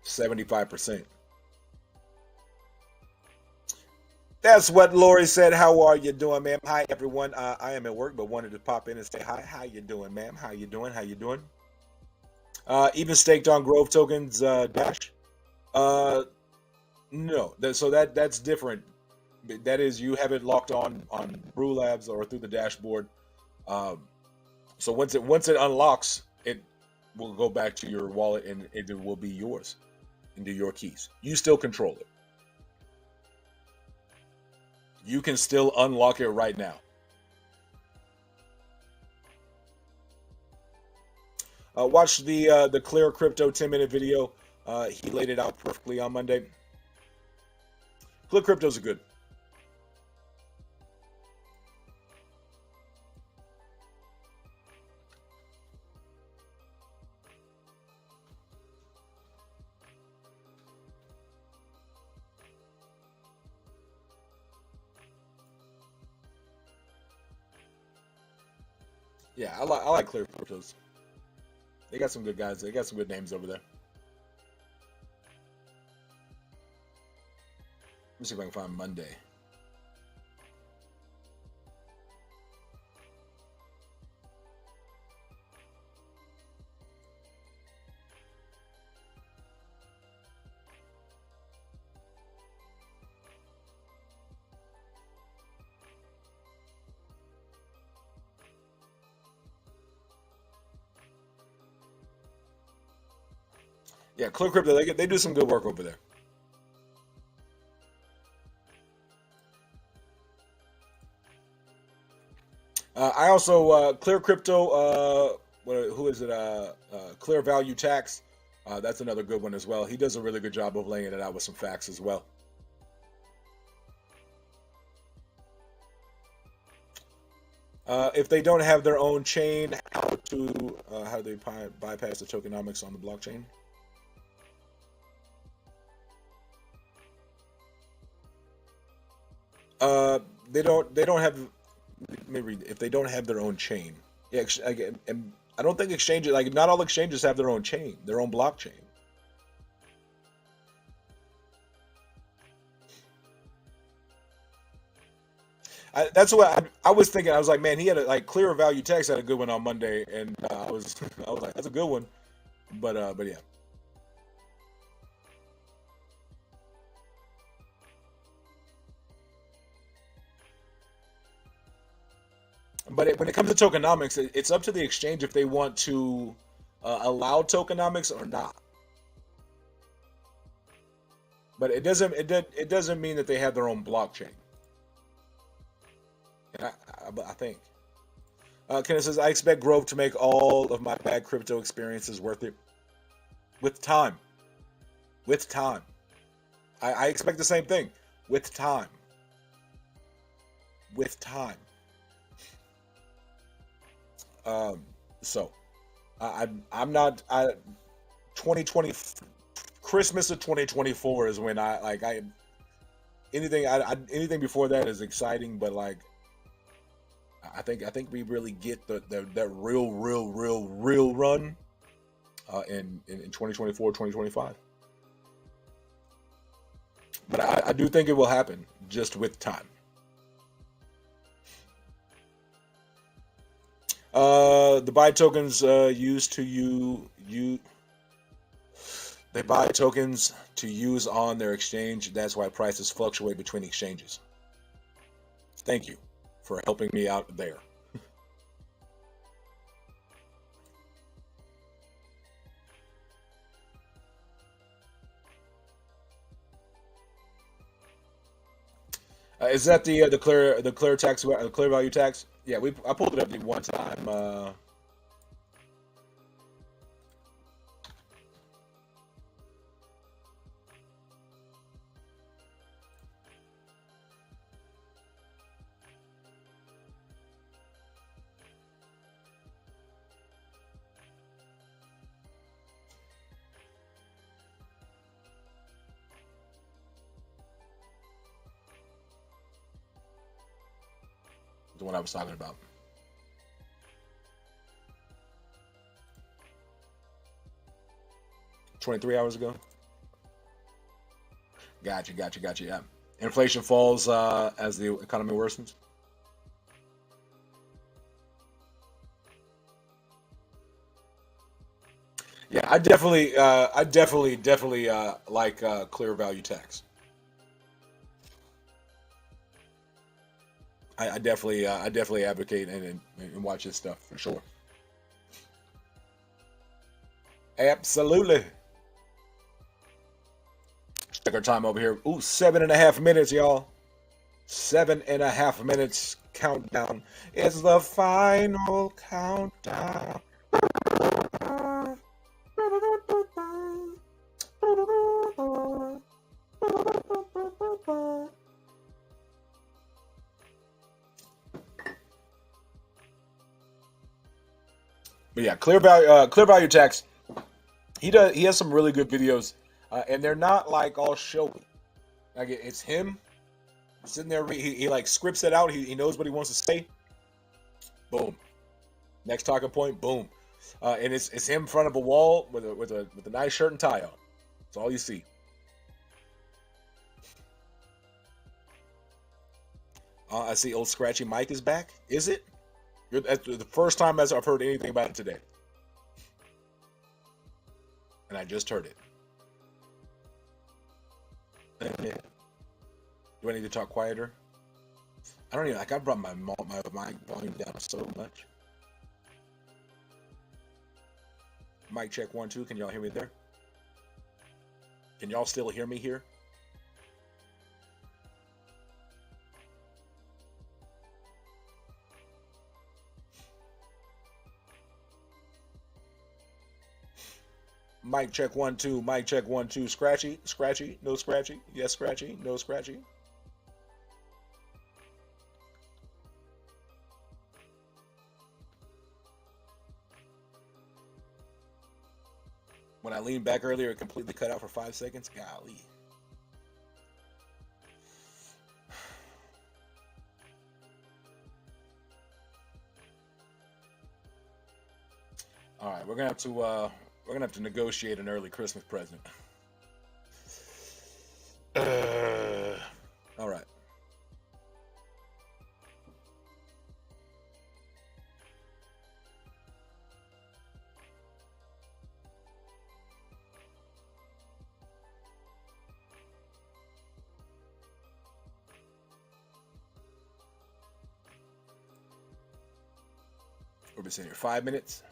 75%. That's what Lori said. How are you doing, ma'am? Hi, everyone. I am at work, but wanted to pop in and say hi. How you doing, ma'am? How you doing? Even staked on Grove tokens, Dash. No. So that's different. That is, you have it locked on Brew Labs or through the dashboard. So once it unlocks, it will go back to your wallet and it will be yours into your keys. You still control it. You can still unlock it right now. Watch the Clear Crypto 10-minute video. He laid it out perfectly on Monday. Clear Cryptos are good. Yeah, I like Clear Cryptos. They got some good guys. They got some good names over there. Let me see if I can find Monday. Yeah, Clear Crypto, they do some good work over there. I also Clear Crypto. Who is it? Clear Value Tax. That's another good one as well. He does a really good job of laying it out with some facts as well. If they don't have their own chain, how do they bypass the tokenomics on the blockchain? They don't have. Let me read. If they don't have their own chain, yeah. I don't think exchanges, like, not all exchanges have their own chain, their own blockchain. That's what I was thinking. I was like, man, he had a like clear value text had a good one on Monday, and I was like, that's a good one. But yeah. But when it comes to tokenomics, it's up to the exchange if they want to allow tokenomics or not. But it doesn't mean that they have their own blockchain. And I think. Kenneth says, I expect growth to make all of my bad crypto experiences worth it. With time. With time. I expect the same thing. With time. With time. So I'm not 2020 Christmas of 2024 is when anything before that is exciting, but like I think we really get that real run in 2024 2025. But I do think it will happen just with time. The buy tokens used to they buy tokens to use on their exchange. That's why prices fluctuate between exchanges. Thank you for helping me out there. Is that the clear tax clear value tax? Yeah, I pulled it up the one time. The one I was talking about. $23 hours ago. Gotcha. Yeah. Inflation falls as the economy worsens. Yeah, I definitely like clear value tax. I definitely advocate and watch this stuff for sure. Absolutely. Check our time over here. Ooh, 7.5 minutes, y'all. 7.5 minutes countdown. It's the final countdown. But yeah, clear value tax. He has some really good videos, and they're not like all showy. Like it's him sitting there. He like scripts it out. He knows what he wants to say. Boom. Next talking point. Boom. And it's him in front of a wall with a nice shirt and tie on. That's all you see. I see old Scratchy Mike is back. Is it? That's the first time I've heard anything about it today. And I just heard it. Do I need to talk quieter? I don't even, like I brought my volume down so much. Mic check 1 2. Can y'all hear me there? Can y'all still hear me here? Mic check 1 2. Mic check 1 2. Scratchy, no Scratchy. Yes, Scratchy, no Scratchy. When I leaned back earlier, it completely cut out for 5 seconds. Golly. All right, we're gonna have to negotiate an early Christmas present. All right. What are we saying here? 5 minutes.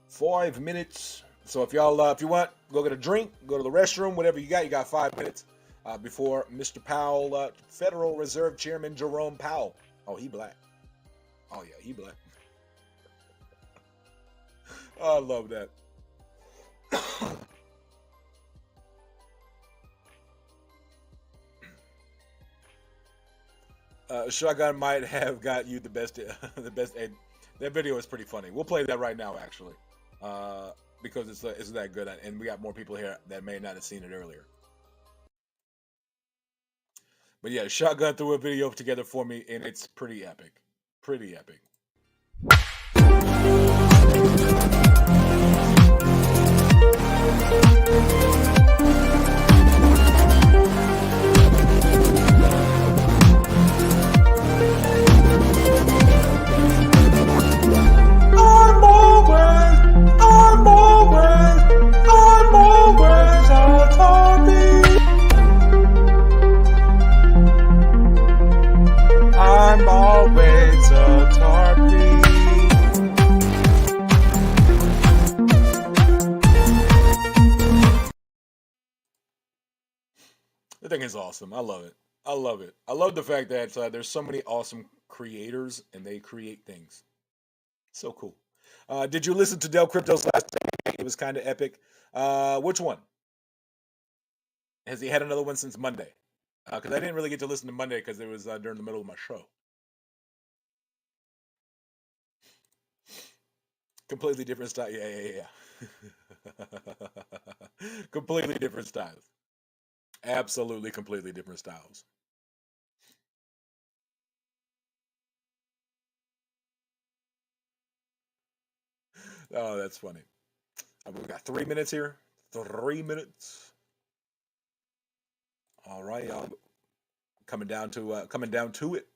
5 minutes. So if y'all, if you want, go get a drink, go to the restroom, whatever you got. You got 5 minutes before Mr. Powell, Federal Reserve Chairman Jerome Powell. Oh, he black. Oh yeah, he black. I love that. Shotgun might have got you the best. The best. That video is pretty funny. We'll play that right now, actually, because it's that good, and we got more people here that may not have seen it earlier. But yeah, Shotgun threw a video together for me, and it's pretty epic. Pretty epic. I'm always a tarpy. The thing is awesome. I love it. I love it. I love the fact that there's so many awesome creators and they create things. So cool. Did you listen to Del Crypto's last thing? It was kind of epic. Which one? Has he had another one since Monday? Because I didn't really get to listen to Monday because it was during the middle of my show. Completely different style. Yeah. Completely different styles. Absolutely, completely different styles. Oh, that's funny. We've got 3 minutes here. 3 minutes. All right, y'all. Coming down to it.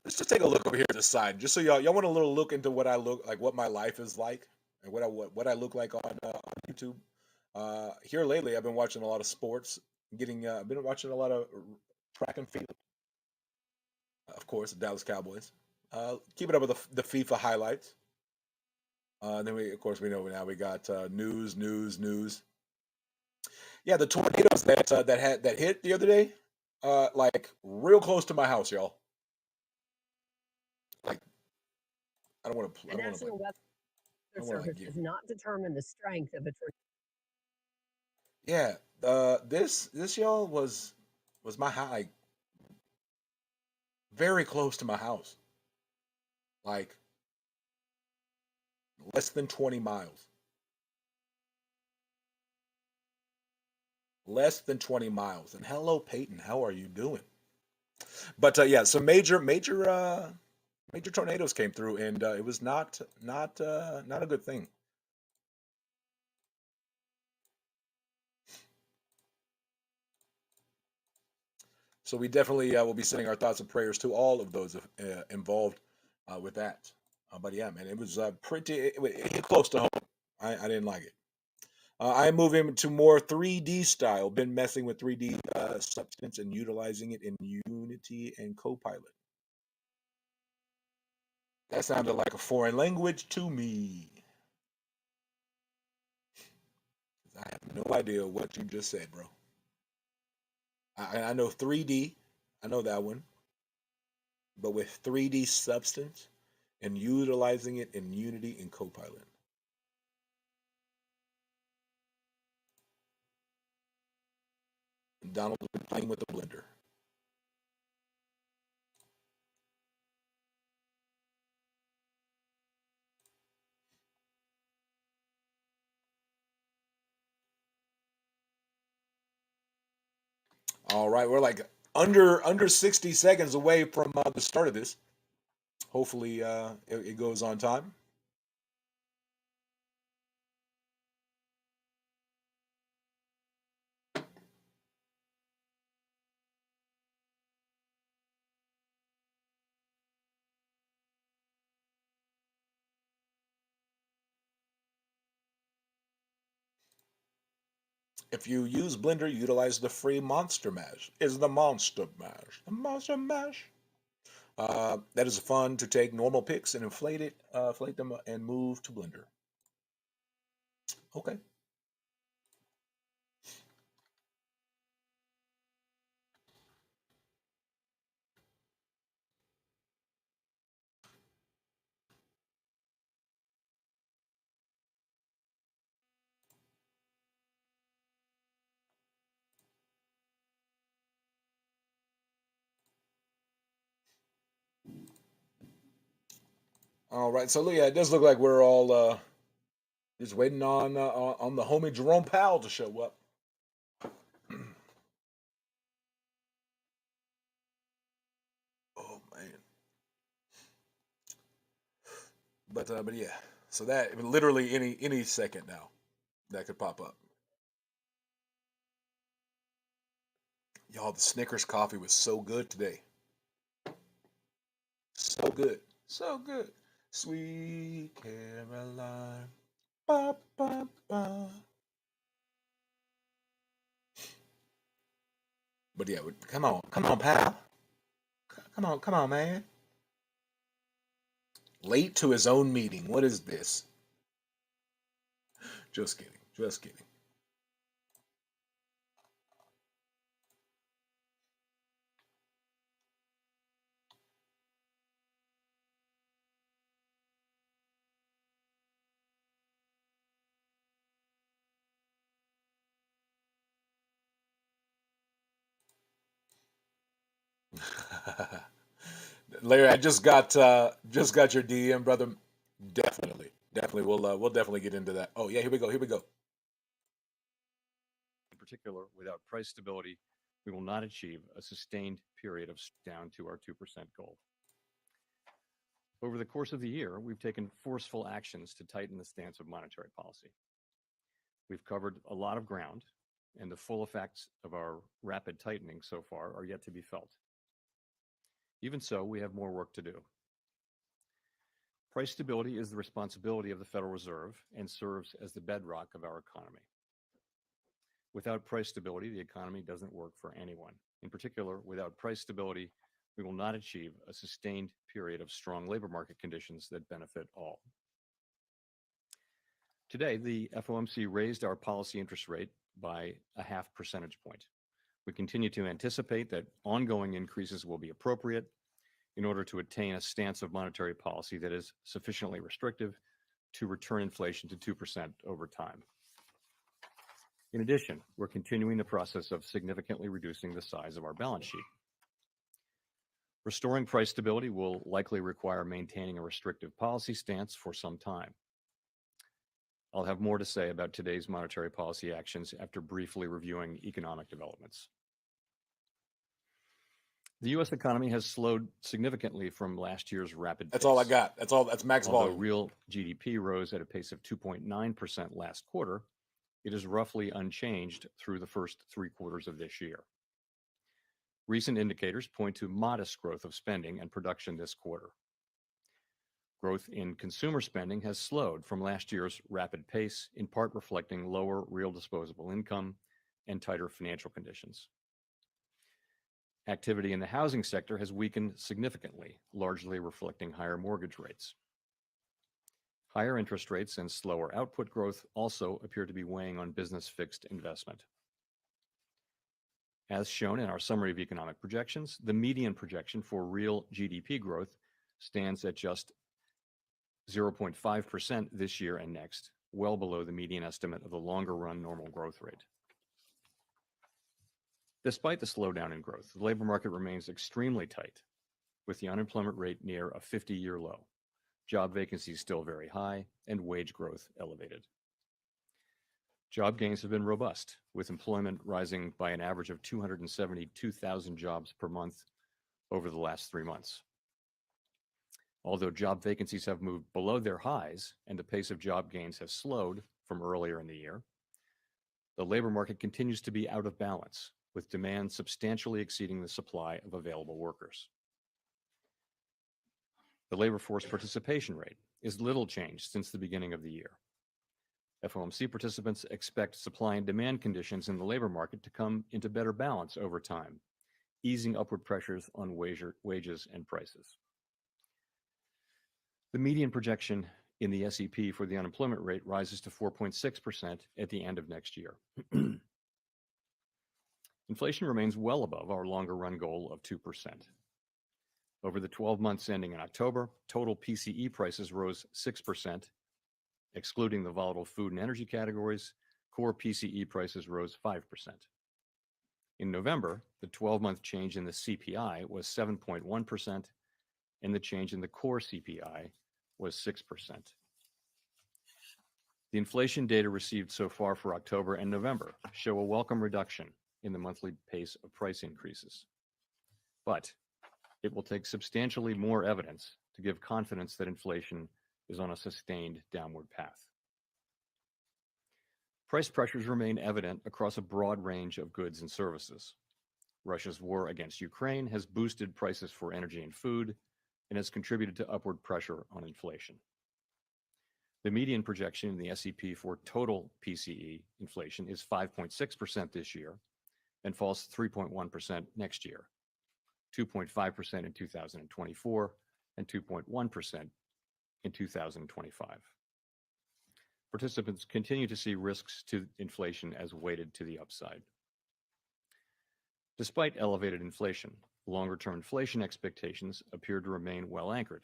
Let's just take a look over here to the side, just so y'all want a little look into what I look like, what my life is like, and what I look like on YouTube. Here lately, I've been watching a lot of sports. I've been watching a lot of track and field. Of course, the Dallas Cowboys. Keep it up with the FIFA highlights. Then we know now we got news. Yeah, the tornadoes that hit the other day, like real close to my house, y'all. Like, I don't want to. The National Weather Service does not determine the strength of a tornado. Yeah, this y'all was my high, very close to my house, like less than 20 miles. Less than 20 miles. And hello, Peyton, how are you doing? But yeah, some major tornadoes came through, and it was not a good thing. So we definitely will be sending our thoughts and prayers to all of those involved with that. But yeah, man, it was it hit close to home. I didn't like it. I'm moving to more 3D style. Been messing with 3D substance and utilizing it in Unity and Copilot. That sounded like a foreign language to me. I have no idea what you just said, bro. I know 3D. I know that one. But with 3D substance and utilizing it in Unity and Copilot. Donald has been playing with the blender. All right, we're like under 60 seconds away from the start of this. Hopefully, it goes on time. If you use Blender, utilize the free Monster Mash. Is the Monster Mash. The Monster Mash. That is fun to take normal picks and inflate them, and move to Blender. Okay. All right. So yeah, it does look like we're all just waiting on the homie Jerome Powell to show up. Oh man. But yeah. So that literally any second now that could pop up. Y'all, the Snickers coffee was so good today. So good. So good. Sweet Caroline. Ba, ba, ba. But yeah, come on, pal. Come on, man. Late to his own meeting. What is this? Just kidding. Just kidding. Larry, I just got your DM, brother. Definitely, we'll definitely get into that. Oh yeah, here we go. In particular, without price stability, we will not achieve a sustained period of down to our 2% goal. Over the course of the year, we've taken forceful actions to tighten the stance of monetary policy. We've covered a lot of ground, and the full effects of our rapid tightening so far are yet to be felt. Even so, we have more work to do. Price stability is the responsibility of the Federal Reserve and serves as the bedrock of our economy. Without price stability, the economy doesn't work for anyone. In particular, without price stability, we will not achieve a sustained period of strong labor market conditions that benefit all. Today, the FOMC raised our policy interest rate by a 0.5 percentage point. We continue to anticipate that ongoing increases will be appropriate in order to attain a stance of monetary policy that is sufficiently restrictive to return inflation to 2% over time. In addition, we're continuing the process of significantly reducing the size of our balance sheet. Restoring price stability will likely require maintaining a restrictive policy stance for some time. I'll have more to say about today's monetary policy actions after briefly reviewing economic developments. The U.S. economy has slowed significantly from last year's rapid pace. That's all I got. That's max Although volume. real GDP rose at a pace of 2.9% last quarter, it is roughly unchanged through the first 3 quarters of this year. Recent indicators point to modest growth of spending and production this quarter. Growth in consumer spending has slowed from last year's rapid pace, in part reflecting lower real disposable income and tighter financial conditions. Activity in the housing sector has weakened significantly, largely reflecting higher mortgage rates. Higher interest rates and slower output growth also appear to be weighing on business fixed investment. As shown in our summary of economic projections, the median projection for real GDP growth stands at just 0.5% this year and next, well below the median estimate of the longer run normal growth rate. Despite the slowdown in growth, the labor market remains extremely tight, with the unemployment rate near a 50-year low, job vacancies still very high, and wage growth elevated. Job gains have been robust, with employment rising by an average of 272,000 jobs per month over the last 3 months. Although job vacancies have moved below their highs and the pace of job gains has slowed from earlier in the year, the labor market continues to be out of balance, with demand substantially exceeding the supply of available workers. The labor force participation rate is little changed since the beginning of the year. FOMC participants expect supply and demand conditions in the labor market to come into better balance over time, easing upward pressures on wages and prices. The median projection in the SEP for the unemployment rate rises to 4.6% at the end of next year. Inflation remains well above our longer run goal of 2%. Over the 12 months ending in October, total PCE prices rose 6%. Excluding the volatile food and energy categories, core PCE prices rose 5%. In November, the 12-month change in the CPI was 7.1%, and the change in the core CPI was 6%. The inflation data received so far for October and November show a welcome reduction in the monthly pace of price increases. But it will take substantially more evidence to give confidence that inflation is on a sustained downward path. Price pressures remain evident across a broad range of goods and services. Russia's war against Ukraine has boosted prices for energy and food and has contributed to upward pressure on inflation. The median projection in the SEP for total PCE inflation is 5.6% this year and falls 3.1% next year, 2.5% in 2024, and 2.1% in 2025. Participants continue to see risks to inflation as weighted to the upside. Despite elevated inflation, longer-term inflation expectations appear to remain well anchored,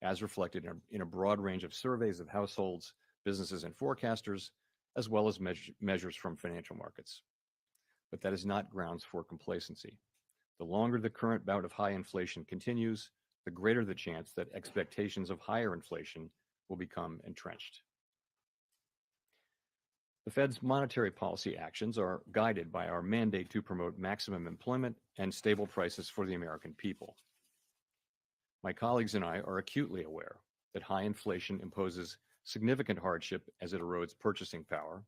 as reflected in a broad range of surveys of households, businesses, and forecasters, as well as measures from financial markets. But that is not grounds for complacency. The longer the current bout of high inflation continues, the greater the chance that expectations of higher inflation will become entrenched. The Fed's monetary policy actions are guided by our mandate to promote maximum employment and stable prices for the American people. My colleagues and I are acutely aware that high inflation imposes significant hardship as it erodes purchasing power,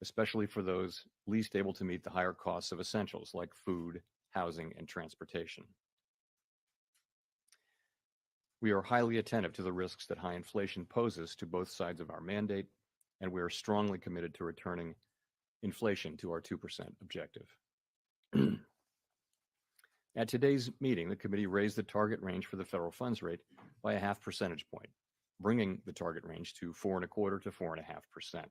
especially for those least able to meet the higher costs of essentials like food, housing, and transportation. We are highly attentive to the risks that high inflation poses to both sides of our mandate, and we are strongly committed to returning inflation to our 2% objective. At today's meeting, the committee raised the target range for the federal funds rate by a half percentage point, bringing the target range to 4.25% to 4.5%.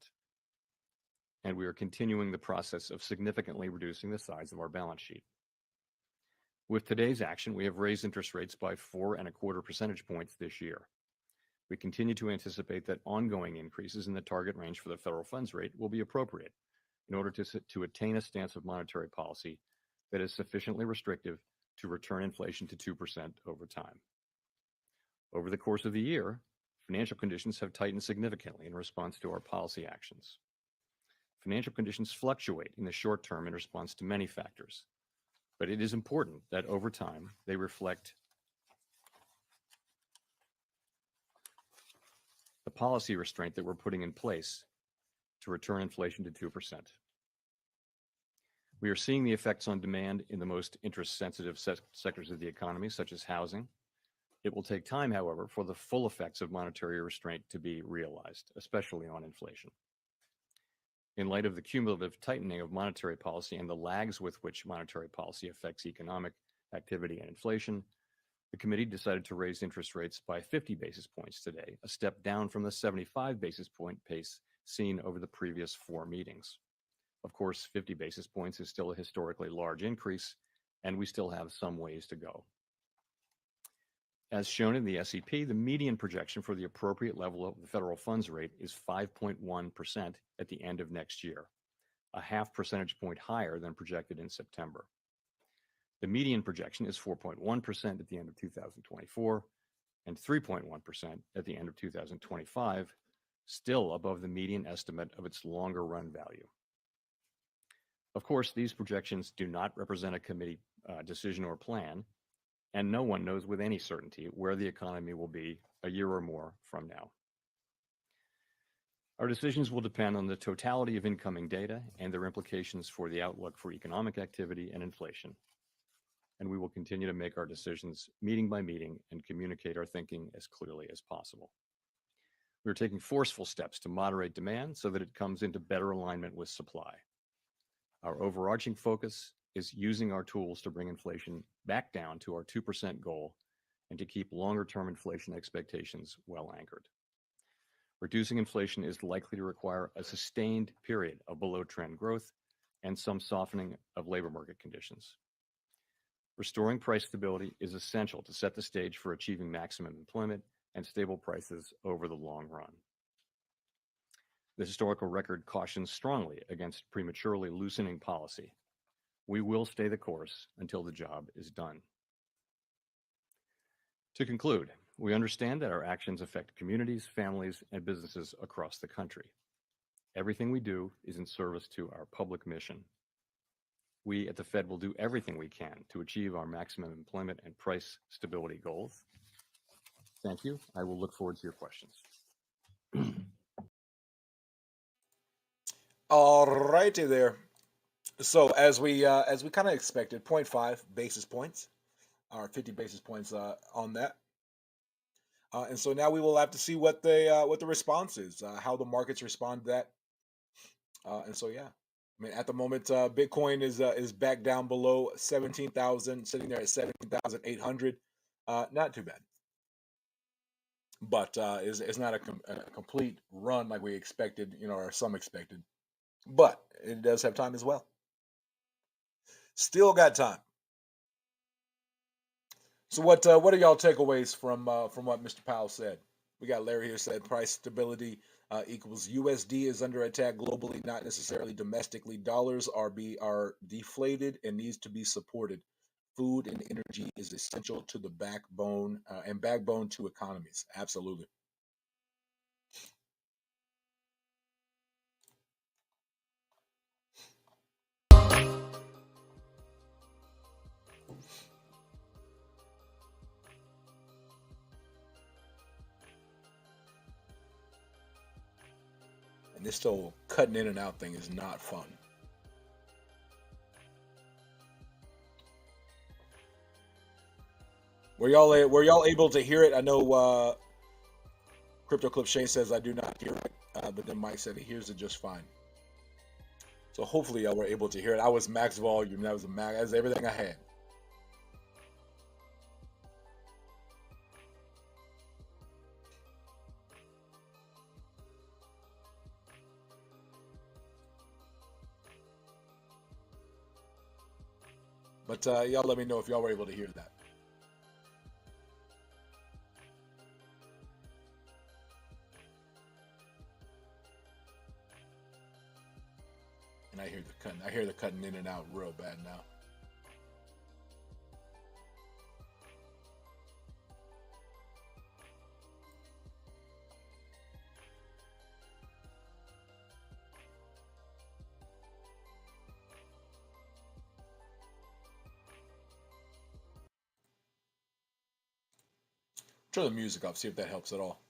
And we are continuing the process of significantly reducing the size of our balance sheet. With today's action, we have raised interest rates by 4.25 percentage points this year. We continue to anticipate that ongoing increases in the target range for the federal funds rate will be appropriate in order to attain a stance of monetary policy that is sufficiently restrictive to return inflation to 2% over time. Over the course of the year, financial conditions have tightened significantly in response to our policy actions. Financial conditions fluctuate in the short term in response to many factors, but it is important that over time they reflect the policy restraint that we're putting in place to return inflation to 2%. We are seeing the effects on demand in the most interest-sensitive sectors of the economy, such as housing. It will take time, however, for the full effects of monetary restraint to be realized, especially on inflation. In light of the cumulative tightening of monetary policy and the lags with which monetary policy affects economic activity and inflation, the committee decided to raise interest rates by 50 basis points today, a step down from the 75 basis point pace seen over the previous 4 meetings. Of course, 50 basis points is still a historically large increase, and we still have some ways to go. As shown in the SEP, the median projection for the appropriate level of the federal funds rate is 5.1% at the end of next year, a half percentage point higher than projected in September. The median projection is 4.1% at the end of 2024 and 3.1% at the end of 2025, still above the median estimate of its longer run value. Of course, these projections do not represent a committee decision or plan, and no one knows with any certainty where the economy will be a year or more from now. Our decisions will depend on the totality of incoming data and their implications for the outlook for economic activity and inflation. And we will continue to make our decisions meeting by meeting and communicate our thinking as clearly as possible. We are taking forceful steps to moderate demand so that it comes into better alignment with supply. Our overarching focus is using our tools to bring inflation back down to our 2% goal and to keep longer-term inflation expectations well anchored. Reducing inflation is likely to require a sustained period of below-trend growth and some softening of labor market conditions. Restoring price stability is essential to set the stage for achieving maximum employment and stable prices over the long run. The historical record cautions strongly against prematurely loosening policy. We will stay the course until the job is done. To conclude, we understand that our actions affect communities, families, and businesses across the country. Everything we do is in service to our public mission. We at the Fed will do everything we can to achieve our maximum employment and price stability goals. Thank you. I will look forward to your questions. All righty there. So as we kind of expected, 0.5 basis points, or 50 basis points on that. And so now we will have to see what the response is, how the markets respond to that. And so yeah, I mean at the moment, Bitcoin is back down below 17,000, sitting there at 17,800. Not too bad, but it's not a complete run like we expected, or some expected. But it does have time as well. Still got time. So what are y'all takeaways from what Mr. Powell said? We got Larry here said price stability equals USD is under attack globally, not necessarily domestically. Dollars are deflated and needs to be supported. Food and energy is essential to the backbone to economies. Absolutely. And this whole cutting in and out thing is not fun. Were y'all able to hear it? I know Crypto Clip Shane says I do not hear it, but then Mike said he hears it just fine. So hopefully y'all were able to hear it. I was max volume. That was everything I had. But y'all let me know if y'all were able to hear that. And I hear the cutting in and out real bad now. Turn the music off, see if that helps at all.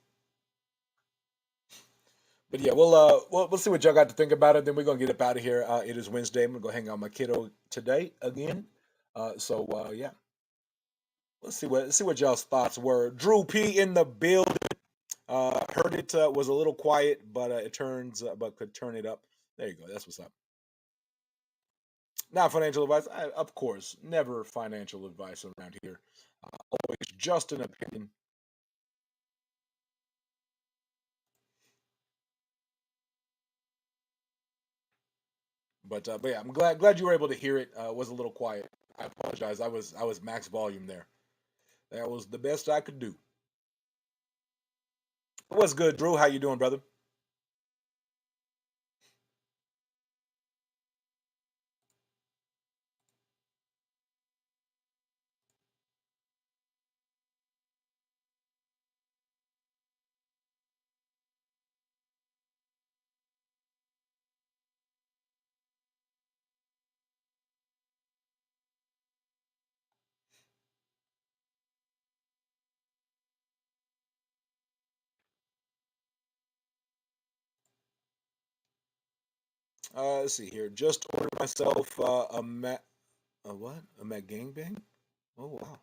But yeah, we'll see what y'all got to think about it. Then we're gonna get up out of here. It is Wednesday. I'm gonna go hang out with my kiddo today again. Yeah, let's see what y'all's thoughts were. Drew P in the building. Heard it was a little quiet, but could turn it up. There you go. That's what's up. Not financial advice, of course. Never financial advice around here. Always just an opinion. But yeah, I'm glad you were able to hear it. Was a little quiet. I apologize. I was max volume there. That was the best I could do. What's good, Drew? How you doing, brother? Let's see here. Just ordered myself a Mac. A what? A Mac gangbang? Oh wow.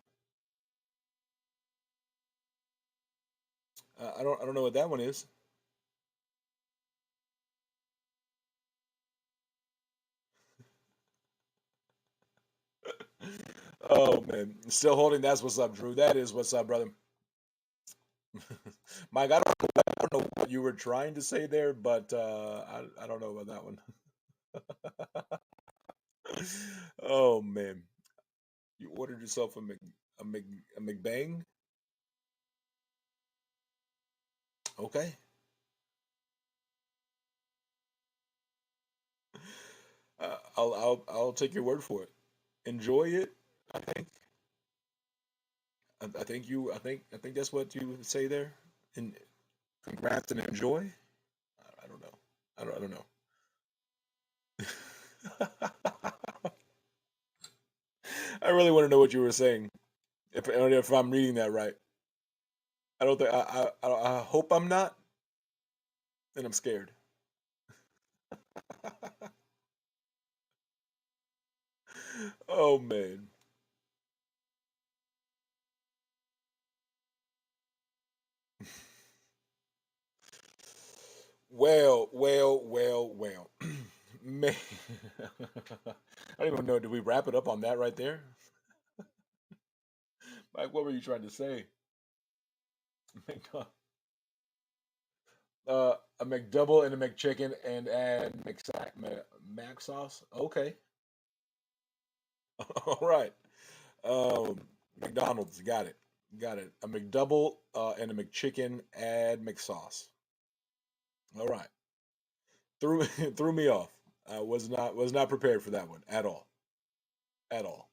I don't know what that one is. Oh man, still holding. That's what's up, Drew. That is what's up, brother. Mike, I don't know what you were trying to say there, but I don't know about that one. Oh man, you ordered yourself a McBang? Okay. I'll take your word for it. Enjoy it. I think. I think that's what you would say there. And congrats and enjoy. I don't know. I don't know. I really want to know what you were saying. If I'm reading that right. I don't think I hope I'm not, and I'm scared. Oh man. Well. Man. I don't even know. Did we wrap it up on that right there? Mike, what were you trying to say? A McDouble and a McChicken and add Mac sauce. Okay. All right. McDonald's, got it. Got it. A McDouble and a McChicken, add McSauce. All right. Threw threw me off. I was not prepared for that one at all. At all.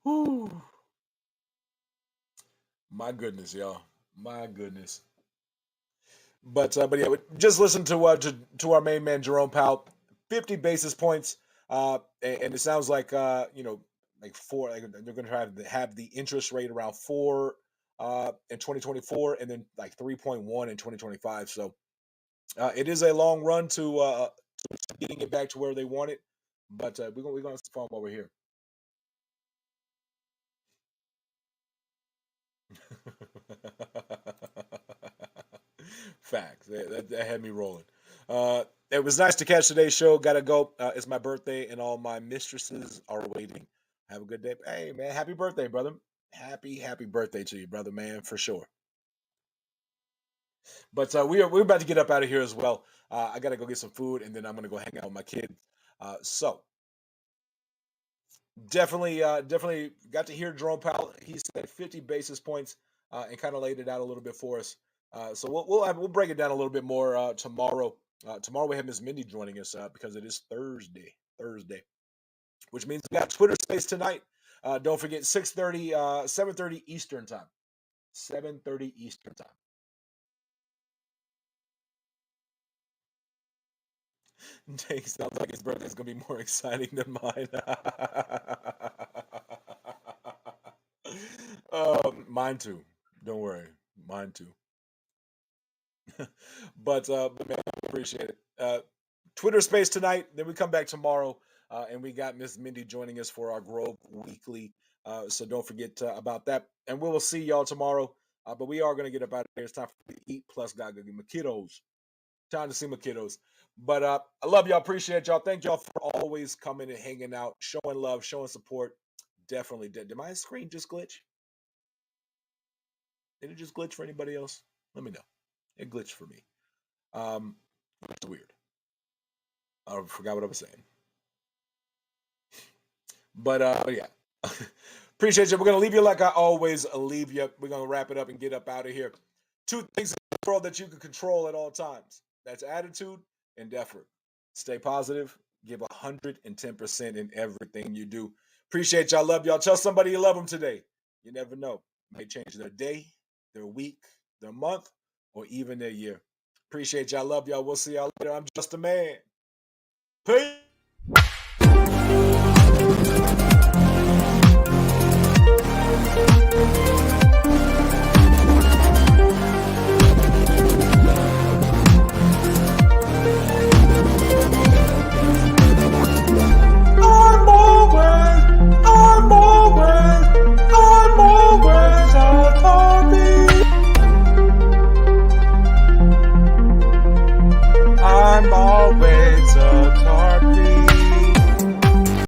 Whew. My goodness, y'all. My goodness. But yeah, just listen to our main man Jerome Powell. 50 basis points, and it sounds like like four. Like they're going to try to have the interest rate around 4 in 2024, and then like 3.1 in 2025. So it is a long run to getting it back to where they want it, but we're gonna find while we're here. Facts. That had me rolling. It was nice to catch today's show. Gotta go. It's my birthday, and all my mistresses are waiting. Have a good day. Hey, man, happy birthday, brother. Happy birthday to you, brother, man, for sure. But we're about to get up out of here as well. I gotta go get some food, and then I'm gonna go hang out with my kids. So definitely got to hear Jerome Powell. He said 50 basis points and kind of laid it out a little bit for us. So we'll break it down a little bit more tomorrow. Tomorrow we have Miss Mindy joining us because it is Thursday, which means we got Twitter Space tonight. Don't forget 6:30, 7:30 Eastern time. 7:30 Eastern time. Jake sounds like his birthday is gonna be more exciting than mine. Mine too. Don't worry, mine too. but man, I appreciate it. Twitter Space tonight. Then we come back tomorrow, and we got Miss Mindy joining us for our Grove Weekly. So don't forget about that. And we will see y'all tomorrow. But we are gonna get up out of here. It's time for me to eat. Plus, gotta get my kiddos. Time to see my kiddos. But I love y'all. Appreciate y'all. Thank y'all for always coming and hanging out, showing love, showing support. Definitely did. Did my screen just glitch? Did it just glitch for anybody else? Let me know. It glitched for me. It's weird. I forgot what I was saying. But yeah. Appreciate you. We're gonna leave you like I always leave you. We're gonna wrap it up and get up out of here. 2 things in the world that you can control at all times. That's attitude and effort. Stay positive. Give 110% in everything you do. Appreciate y'all. Love y'all. Tell somebody you love them today. You never know. It may change their day, their week, their month, or even their year. Appreciate y'all. Love y'all. We'll see y'all later. I'm just a man. Peace.